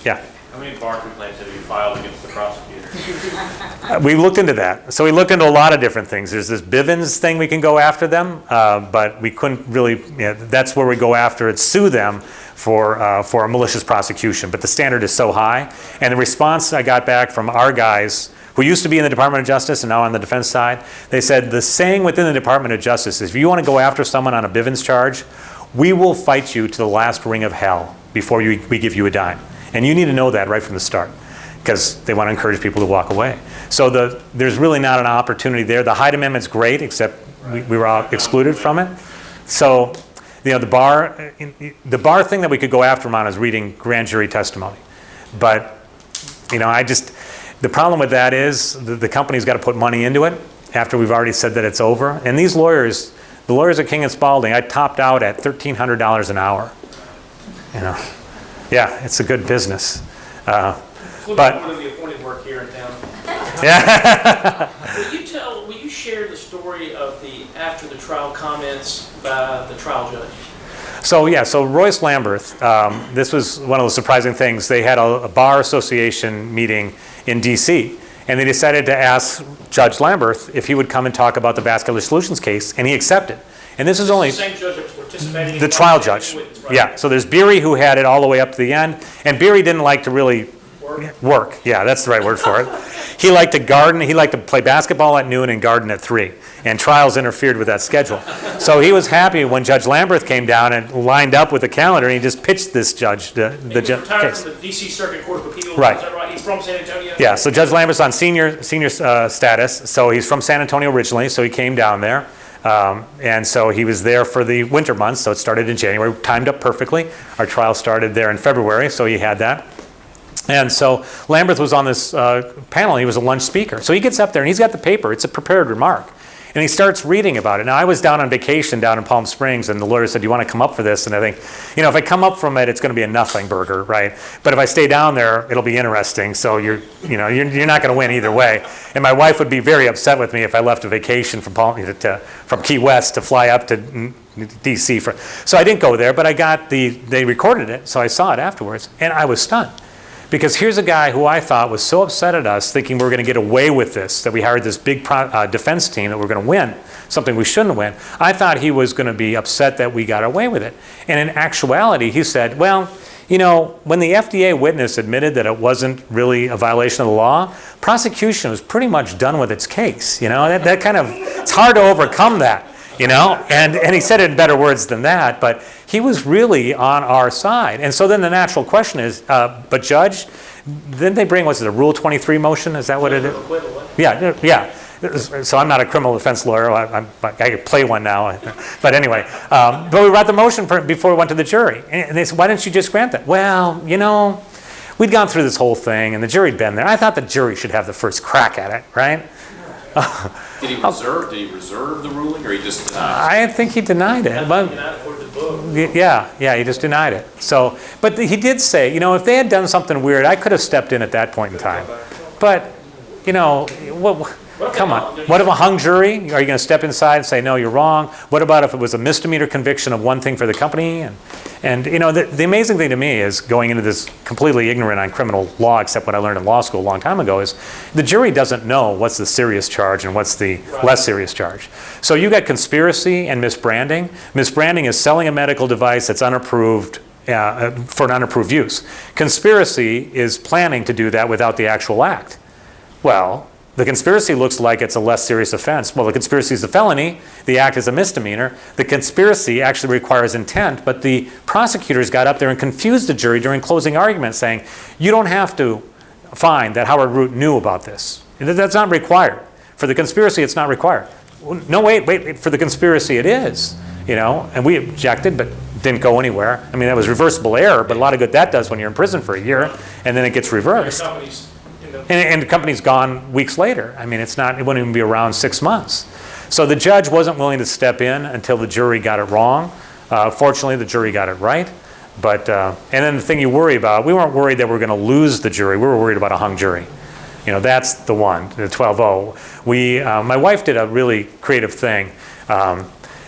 Yeah? How many bar complaints have you filed against the prosecutor? We looked into that. So we looked into a lot of different things. There's this Bivens thing we can go after them, but we couldn't really, that's where we go after it, sue them for a malicious prosecution. But the standard is so high. And the response I got back from our guys who used to be in the Department of Justice and now on the defense side, they said the saying within the Department of Justice is, if you want to go after someone on a Bivens charge, we will fight you to the last ring of hell before we give you a dime. And you need to know that right from the start, because they want to encourage people to walk away. So there's really not an opportunity there. The Hyde Amendment's great, except we were all excluded from it. So the bar thing that we could go after them on is reading grand jury testimony. But the problem with that is the company's got to put money into it after we've already said that it's over. And these lawyers, the lawyers at King & Spalding, I topped out at $1,300 an hour. Yeah, it's a good business. But one of the appointed work here in town. Yeah. Will you share the story of after the trial comments by the trial judge? So Royce Lamberth, this was one of the surprising things. They had a bar association meeting in DC, and they decided to ask Judge Lamberth if he would come and talk about the Vascular Solutions case, and he accepted. And this is only the same judge that was participating in the trial judge. Witness, right? Yeah, so there's Beery, who had it all the way up to the end, and Beery didn't like to really work. Yeah, that's the right word for it. He liked to garden. He liked to play basketball at noon and garden at 3. And trials interfered with that schedule. So he was happy when Judge Lamberth came down and lined up with the calendar, and he just pitched this judge the retired case. from the D.C. Circuit Court of Appeals. Right. Is that right? He's from San Antonio. Yeah. So Judge Lamberth's on senior status. So he's from San Antonio originally. So he came down there. And so he was there for the winter months, so it started in January, timed up perfectly. Our trial started there in February, so he had that. And so Lamberth was on this panel. He was a lunch speaker. So he gets up there and he's got the paper. It's a prepared remark. And he starts reading about it. Now, I was down on vacation down in Palm Springs, and the lawyer said, do you want to come up for this? And I think, if I come up from it, it's going to be a nothing burger, right? But if I stay down there, it'll be interesting. So you're not going to win either way. And my wife would be very upset with me if I left a vacation from Key West to fly up to D.C. So I didn't go there, but they recorded it, so I saw it afterwards, and I was stunned. Because here's a guy who I thought was so upset at us, thinking we were going to get away with this, that we hired this big defense team that we're going to win, something we shouldn't win. I thought he was going to be upset that we got away with it. And in actuality, he said, well, when the FDA witness admitted that it wasn't really a violation of the law, prosecution was pretty much done with its case. That kind of, it's hard to overcome that. And he said it in better words than that, but he was really on our side. And so then the natural question is, but Judge, didn't they bring, a Rule 23 motion? Is that what it is? Yeah. So I'm not a criminal defense lawyer. I could play one now. But anyway, but we brought the motion before we went to the jury. And they said, why didn't you just grant that? Well, we'd gone through this whole thing, and the jury'd been there. I thought the jury should have the first crack at it, right? Did he reserve the ruling, or he just denied it? I think he denied it. But, yeah, he just denied it. So, but he did say, if they had done something weird, I could have stepped in at that point in time. But, come on. What if a hung jury? Are you going to step inside and say, no, you're wrong? What about if it was a misdemeanor conviction of one thing for the company? And the amazing thing to me is, going into this completely ignorant on criminal law, except what I learned in law school a long time ago, is the jury doesn't know what's the serious charge and what's the less serious charge. So you got conspiracy and misbranding. Misbranding is selling a medical device that's unapproved for an unapproved use. Conspiracy is planning to do that without the actual act. Well, the conspiracy looks like it's a less serious offense. Well, the conspiracy is a felony. The act is a misdemeanor. The conspiracy actually requires intent, but the prosecutors got up there and confused the jury during closing argument, saying, you don't have to find that Hoawrd Root knew about this. That's not required. For the conspiracy, it's not required. No, wait, for the conspiracy it is. And we objected, but didn't go anywhere. I mean, that was reversible error, but a lot of good that does when you're in prison for a year, and then it gets reversed. And the company's gone weeks later. I mean, it wouldn't even be around 6 months. So the judge wasn't willing to step in until the jury got it wrong. Fortunately, the jury got it right. But, and then the thing you worry about, we weren't worried that we were going to lose the jury. We were worried about a hung jury. That's the one, the 12-0. My wife did a really creative thing.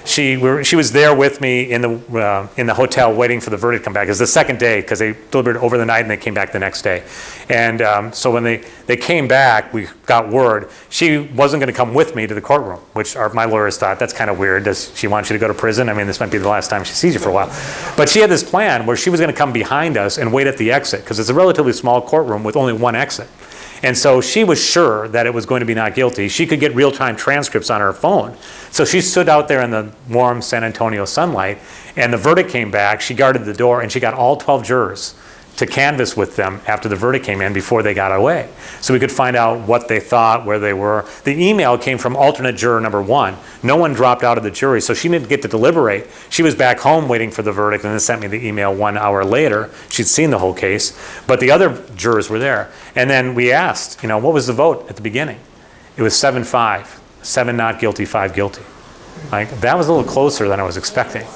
She was there with me in the hotel waiting for the verdict to come back. It was the second day, because they deliberated over the night and they came back the next day. And so when they came back, we got word. She wasn't going to come with me to the courtroom, which my lawyers thought, that's kind of weird. Does she want you to go to prison? I mean, this might be the last time she sees you for a while. But she had this plan where she was going to come behind us and wait at the exit, because it's a relatively small courtroom with only one exit. And so she was sure that it was going to be not guilty. She could get real-time transcripts on her phone. So she stood out there in the warm San Antonio sunlight, and the verdict came back. She guarded the door, and she got all 12 jurors to canvass with them after the verdict came in before they got away. So we could find out what they thought, where they were. The email came from alternate juror number 1. No one dropped out of the jury, so she didn't get to deliberate. She was back home waiting for the verdict, and then sent me the email 1 hour later. She'd seen the whole case, but the other jurors were there. And then we asked, what was the vote at the beginning? It was 7-5. 7 not guilty, 5 guilty. That was a little closer than I was expecting.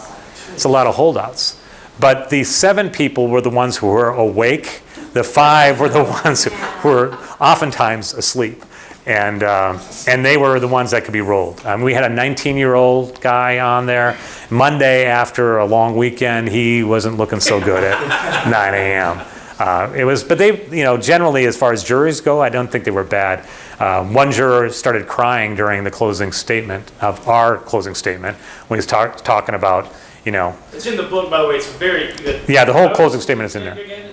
It's a lot of holdouts. But the 7 people were the ones who were awake. The 5 were the ones who were oftentimes asleep. And they were the ones that could be rolled. We had a 19-year-old guy on there. Monday, after a long weekend, he wasn't looking so good at 9 a.m. But they, generally, as far as juries go, I don't think they were bad. One juror started crying during the closing statement of our closing statement when he was talking about, It's in the book, by the way. It's very good. Yeah, the whole closing statement is in there.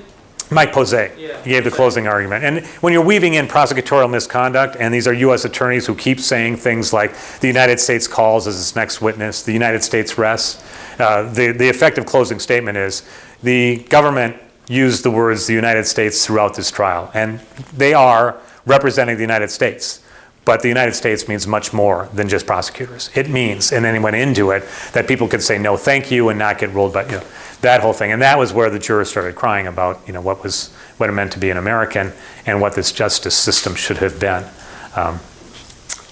Mike Posey. Yeah. He gave the closing argument. And when you're weaving in prosecutorial misconduct, and these are U.S. attorneys who keep saying things like, the United States calls as its next witness, the United States rests, the effective closing statement is, the government used the words the United States throughout this trial. And they are representing the United States. But the United States means much more than just prosecutors. It means, and then he went into it, that people could say no thank you and not get rolled by, that whole thing. And that was where the jurors started crying about, what it meant to be an American and what this justice system should have been.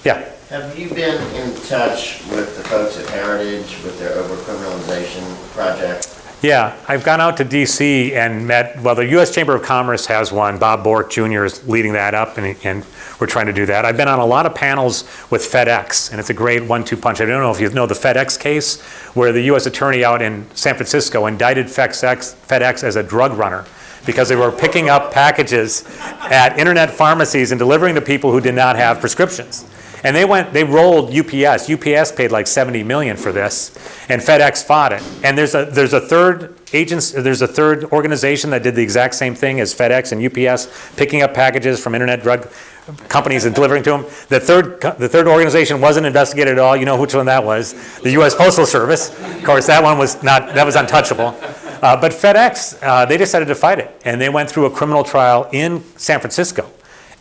Yeah. Have you been in touch with the folks at Heritage with their overcriminalization project? Yeah, I've gone out to DC and met, the U.S. Chamber of Commerce has one. Bob Bork Jr. is leading that up, and we're trying to do that. I've been on a lot of panels with FedEx, and it's a great 1-2 punch. I don't know if you know the FedEx case, where the U.S. attorney out in San Francisco indicted FedEx as a drug runner because they were picking up packages at internet pharmacies and delivering to people who did not have prescriptions. And they rolled UPS. UPS paid like $70 million for this, and FedEx fought it. And there's a third organization that did the exact same thing as FedEx and UPS, picking up packages from internet drug companies and delivering to them. The third organization wasn't investigated at all. You know which one that was? The U.S. Postal Service. Of course, that one was not. That was untouchable. But FedEx, they decided to fight it, and they went through a criminal trial in San Francisco.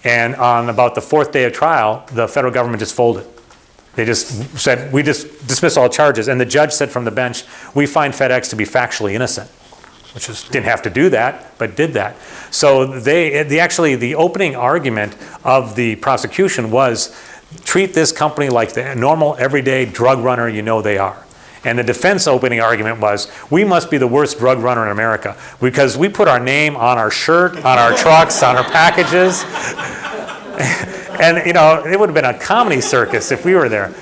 And on about the 4th day of trial, the federal government just folded. They just said, we just dismiss all charges. And the judge said from the bench, we find FedEx to be factually innocent, which is, didn't have to do that, but did that. So the opening argument of the prosecution was, treat this company like the normal, everyday drug runner you know they are. And the defense opening argument was, we must be the worst drug runner in America because we put our name on our shirt, on our trucks, on our packages. And it would have been a comedy circus if we were there.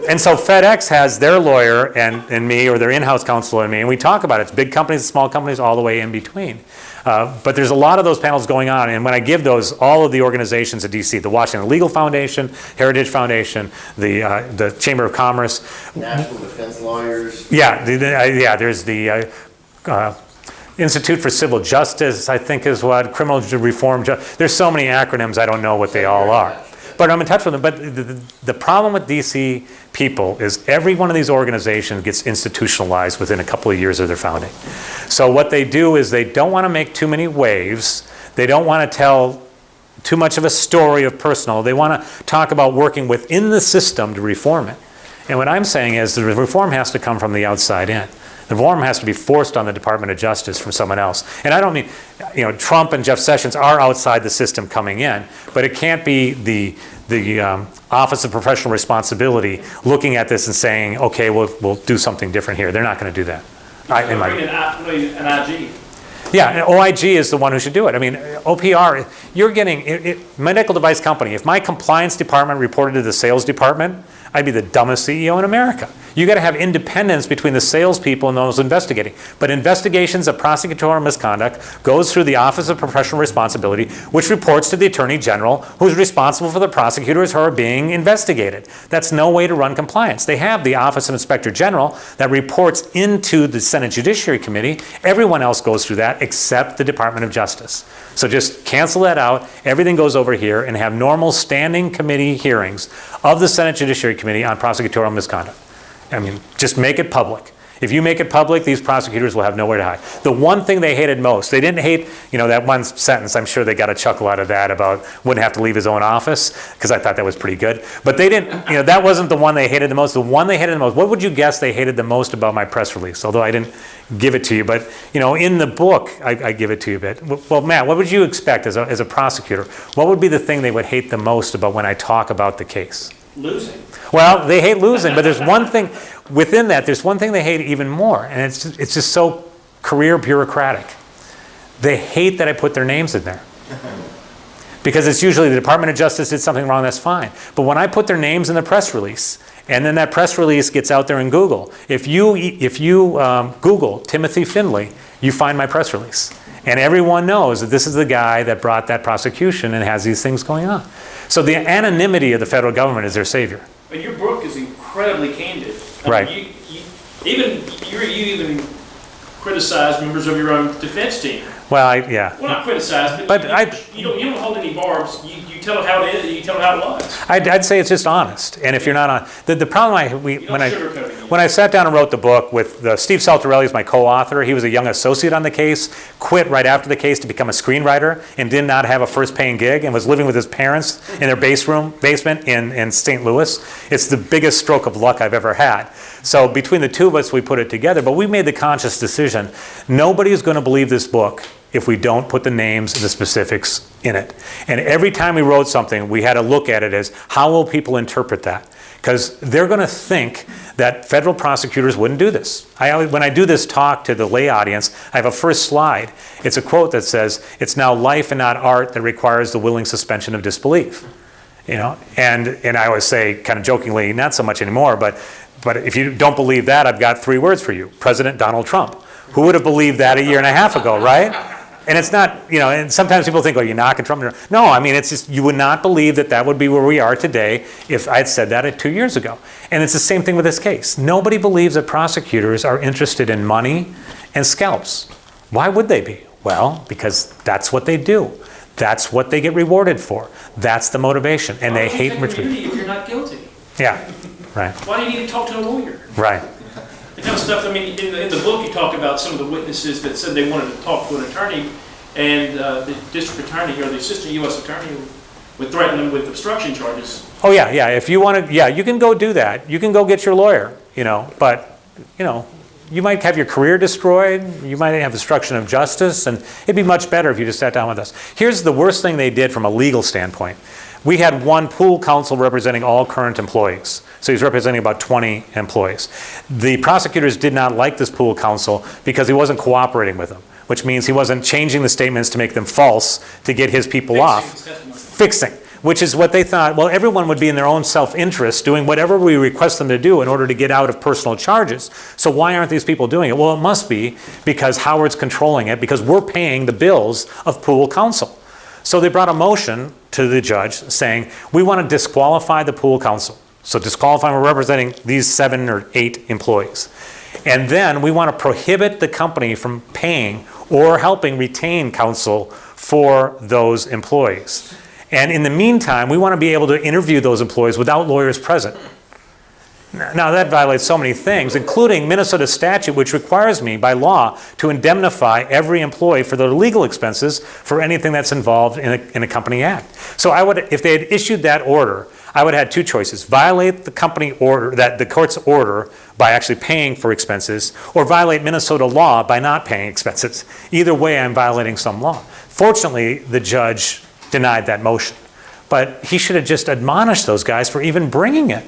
And so FedEx has their lawyer and me, or their in-house counsel and me, and we talk about it. It's big companies, small companies, all the way in between. But there's a lot of those panels going on, and when I give those, all of the organizations at DC, the Washington Legal Foundation, Heritage Foundation, the Chamber of Commerce. National Defense Lawyers. Yeah, there's the Institute for Civil Justice, I think is what, Criminal Reform. There's so many acronyms, I don't know what they all are. But I'm in touch with them. But the problem with DC people is every one of these organizations gets institutionalized within a couple of years of their founding. So what they do is they don't want to make too many waves. They don't want to tell too much of a story of personal. They want to talk about working within the system to reform it. And what I'm saying is the reform has to come from the outside in. The reform has to be forced on the Department of Justice from someone else. And I don't mean, Trump and Jeff Sessions are outside the system coming in, but it can't be the Office of Professional Responsibility looking at this and saying, okay, we'll do something different here. They're not going to do that. An IG. Yeah, OIG is the one who should do it. I mean, OPR, you're getting, medical device company, if my compliance department reported to the sales department, I'd be the dumbest CEO in America. You got to have independence between the salespeople and those investigating. But investigations of prosecutorial misconduct goes through the Office of Professional Responsibility, which reports to the Attorney General, who's responsible for the prosecutors who are being investigated. That's no way to run compliance. They have the Office of Inspector General that reports into the Senate Judiciary Committee. Everyone else goes through that except the Department of Justice. So just cancel that out. Everything goes over here and have normal standing committee hearings of the Senate Judiciary Committee on prosecutorial misconduct. I mean, just make it public. If you make it public, these prosecutors will have nowhere to hide. The one thing they hated most, they didn't hate, that one sentence, I'm sure they got a chuckle out of that about wouldn't have to leave his own office, because I thought that was pretty good. But they didn't, that wasn't the one they hated the most. The one they hated the most, what would you guess they hated the most about my press release? Although I didn't give it to you, but in the book, I give it to you a bit. Well, Matt, what would you expect as a prosecutor? What would be the thing they would hate the most about when I talk about the case? Losing. Well, they hate losing, but there's one thing within that. There's one thing they hate even more, and it's just so career bureaucratic. They hate that I put their names in there, because it's usually the Department of Justice did something wrong. That's fine, but when I put their names in the press release, and then that press release gets out there in Google, if you Google Timothy Findley, you find my press release, and everyone knows that this is the guy that brought that prosecution and has these things going on. So the anonymity of the federal government is their savior. But your book is incredibly candid. Right. I mean, you even criticized members of your own defense team. Well, yeah. Well, not criticize, But you don't hold any barbs. You tell it how it is. You tell it how it was. I'd say it's just honest. And if you're not on, the problem when sugarcoat it. I sat down and wrote the book with Steve Saltarelli is my co-author. He was a young associate on the case, quit right after the case to become a screenwriter, and did not have a first paying gig, and was living with his parents in their basement in St. Louis. It's the biggest stroke of luck I've ever had. So between the two of us, we put it together. But we made the conscious decision: nobody is going to believe this book if we don't put the names and the specifics in it. And every time we wrote something, we had to look at it as, how will people interpret that? Because they're going to think that federal prosecutors wouldn't do this. When I do this talk to the lay audience, I have a first slide. It's a quote that says, "It's now life and not art that requires the willing suspension of disbelief." You know, and I always say, kind of jokingly, not so much anymore, but if you don't believe that, I've got 3 words for you: President Donald Trump. Who would have believed that a year and a half ago, right? And it's not, and sometimes people think, oh, you're knocking Trump. No, I mean, it's just, you would not believe that would be where we are today if I had said that 2 years ago. And it's the same thing with this case. Nobody believes that prosecutors are interested in money and scalps. Why would they be? Well, because that's what they do. That's what they get rewarded for. That's the motivation. And they hate retribution. If you're not guilty. Yeah, right. Why do you need to talk to a lawyer? Right. The kind of stuff, I mean, in the book you talk about some of the witnesses that said they wanted to talk to an attorney, and the district attorney or the assistant U.S. attorney would threaten them with obstruction charges. Oh, yeah. If you want to, you can go do that. You can go get your lawyer, but, you might have your career destroyed. You might have obstruction of justice, and it'd be much better if you just sat down with us. Here's the worst thing they did from a legal standpoint. We had one pool counsel representing all current employees. So he's representing about 20 employees. The prosecutors did not like this pool counsel because he wasn't cooperating with them, which means he wasn't changing the statements to make them false to get his people off. Fixing, which is what they thought, well, everyone would be in their own self-interest doing whatever we request them to do in order to get out of personal charges. So why aren't these people doing it? Well, it must be because Hoawrd's controlling it, because we're paying the bills of pool counsel. So they brought a motion to the judge saying, we want to disqualify the pool counsel. So disqualifying, we're representing these 7 or 8 employees. And then we want to prohibit the company from paying or helping retain counsel for those employees. And in the meantime, we want to be able to interview those employees without lawyers present. Now that violates so many things, including Minnesota statute, which requires me by law to indemnify every employee for their legal expenses for anything that's involved in a company act. So I would, if they had issued that order, I would have had 2 choices: violate the company order, the court's order, by actually paying for expenses, or violate Minnesota law by not paying expenses. Either way, I'm violating some law. Fortunately, the judge denied that motion, but he should have just admonished those guys for even bringing it.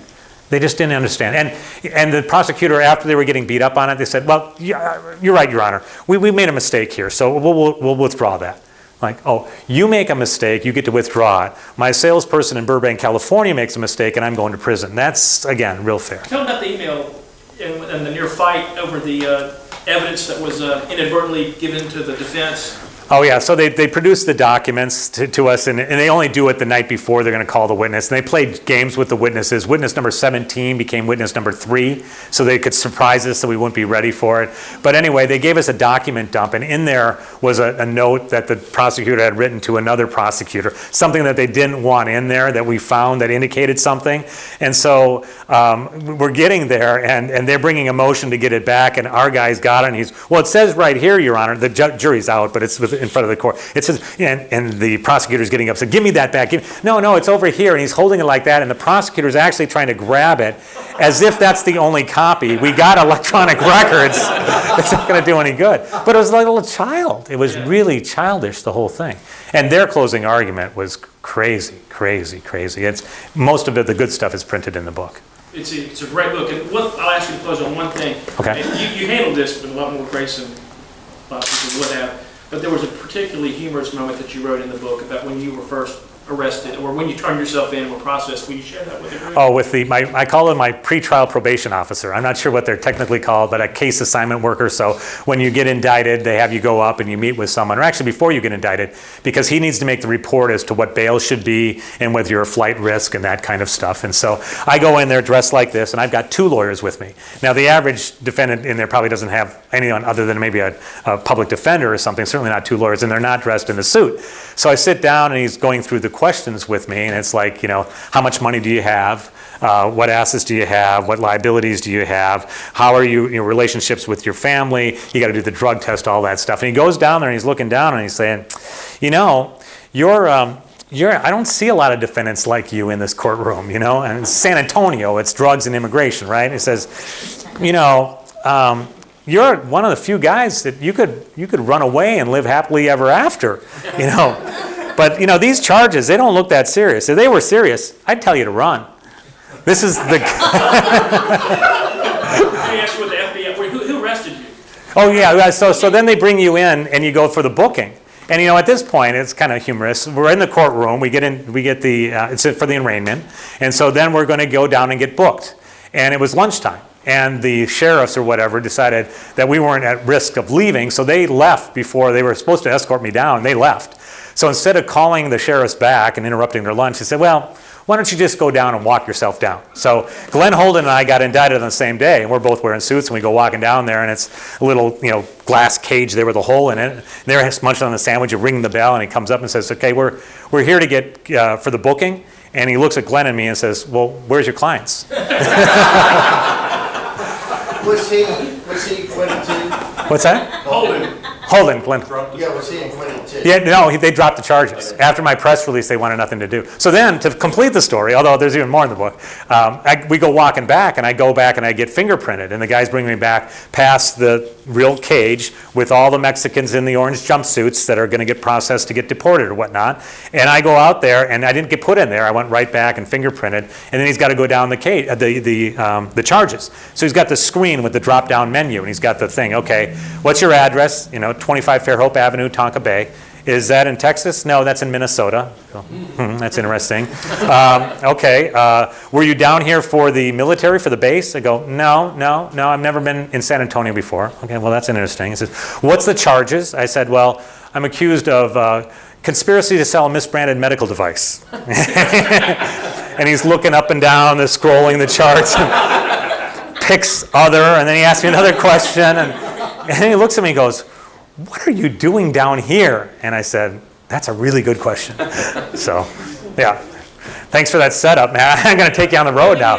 They just didn't understand. And the prosecutor, after they were getting beat up on it, they said, well, you're right, Your Honor. We made a mistake here, so we'll withdraw that. Like, oh, you make a mistake, you get to withdraw it. My salesperson in Burbank, California makes a mistake, and I'm going to prison. That's, again, real fair. Tell them about the email and the near fight over the evidence that was inadvertently given to the defense. Oh, yeah. So they produced the documents to us, and they only do it the night before they're going to call the witness. And they played games with the witnesses. Witness number 17 became witness number 3, so they could surprise us so we wouldn't be ready for it. But anyway, they gave us a document dump, and in there was a note that the prosecutor had written to another prosecutor, something that they didn't want in there that we found that indicated something. And so we're getting there, and they're bringing a motion to get it back, and our guy's got it, and he's, well, it says right here, Your Honor, the jury's out, but it's in front of the court. It says, and the prosecutor's getting upset, give me that back. No, it's over here, and he's holding it like that, and the prosecutor's actually trying to grab it as if that's the only copy. We got electronic records. It's not going to do any good. But it was like a little child. It was really childish, the whole thing. And their closing argument was crazy. It's most of it, the good stuff is printed in the book. It's a great book. And I'll ask you to close on one thing. Okay. And you handled this with a lot more grace than a lot of people would have. But there was a particularly humorous moment that you wrote in the book about when you were first arrested, or when you turned yourself in, were processed? Will you share that with the group? Oh, with I call them my pretrial probation officer. I'm not sure what they're technically called, but a case assignment worker. So when you get indicted, they have you go up and you meet with someone, or actually before you get indicted, because he needs to make the report as to what bail should be and whether you're a flight risk and that kind of stuff. And so I go in there dressed like this, and I've got 2 lawyers with me. Now, the average defendant in there probably doesn't have anyone other than maybe a public defender or something, certainly not 2 lawyers, and they're not dressed in a suit. So I sit down and he's going through the questions with me, and it's like, how much money do you have? What assets do you have? What liabilities do you have? How are your relationships with your family? You got to do the drug test, all that stuff. And he goes down there and he's looking down and he's saying, I don't see a lot of defendants like you in this courtroom, and in San Antonio, it's drugs and immigration, right? He says, you're one of the few guys that you could run away and live happily ever after, But, these charges, they don't look that serious. If they were serious, I'd tell you to run. This is the... Let me ask you what the FBI, who arrested you? Oh, yeah. So then they bring you in and you go for the booking. And, at this point, it's kind of humorous. We're in the courtroom. We get the, it's for the arraignment. And so then we're going to go down and get booked. And it was lunchtime. And the sheriffs or whatever decided that we weren't at risk of leaving. So they left before they were supposed to escort me down. They left. So instead of calling the sheriffs back and interrupting their lunch, he said, well, why don't you just go down and walk yourself down? So Glenn Holden and I got indicted on the same day, and we're both wearing suits, and we go walking down there, and it's a little, glass cage there with a hole in it. And they're munching on the sandwich, you ring the bell, and he comes up and says, okay, we're here to get, for the booking. And he looks at Glenn and me and says, well, where's your clients? Was he acquitted too? What's that? Holden, Glenn. Yeah, was he acquitted too? Yeah, no, they dropped the charges. After my press release, they wanted nothing to do. So then, to complete the story, although there's even more in the book, we go walking back, and I go back and I get fingerprinted, and the guys bring me back past the real cage with all the Mexicans in the orange jumpsuits that are going to get processed to get deported or whatnot. And I go out there, and I didn't get put in there. I went right back and fingerprinted, and then he's got to go down the cage, the charges. So he's got the screen with the drop-down menu, and he's got the thing. Okay, what's your address? 25 Fairhope Avenue, Tonka Bay. Is that in Texas? No, that's in Minnesota. That's interesting. Okay, were you down here for the military, for the base? I go, no, I've never been in San Antonio before. Okay, well, that's interesting. He says, what's the charges? I said, well, I'm accused of conspiracy to sell a misbranded medical device. And he's looking up and down, scrolling the charts, and picks other, and then he asks me another question, and then he looks at me and goes, what are you doing down here? And I said, that's a really good question. So, yeah. Thanks for that setup, man. I'm going to take you on the road now.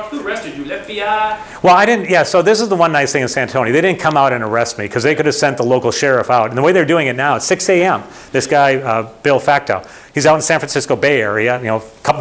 Who arrested you? FBI? Well, I didn't, yeah, so this is the one nice thing in San Antonio. They didn't come out and arrest me because they could have sent the local sheriff out. And the way they're doing it now, it's 6 a.m. This guy, Bill Facto, he's out in San Francisco Bay Area,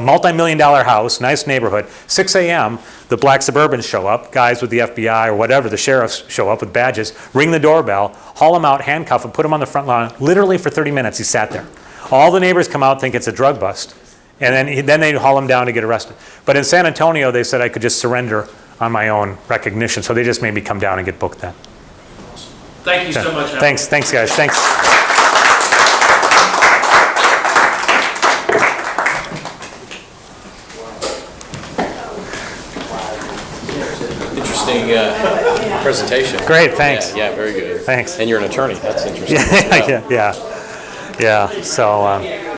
multi-million-dollar house, nice neighborhood. 6 a.m., the black Suburbans show up, guys with the FBI or whatever, the sheriffs show up with badges, ring the doorbell, haul him out, handcuff him, put him on the front lawn. Literally for 30 minutes, he sat there. All the neighbors come out, think it's a drug bust. And then they haul him down to get arrested. But in San Antonio, they said I could just surrender on my own recognition. So they just made me come down and get booked then. Thank you so much. Howard. Thanks guys, thanks. Interesting presentation. Great, thanks. Yeah, very good. Thanks. And you're an attorney. That's interesting. Yeah. So.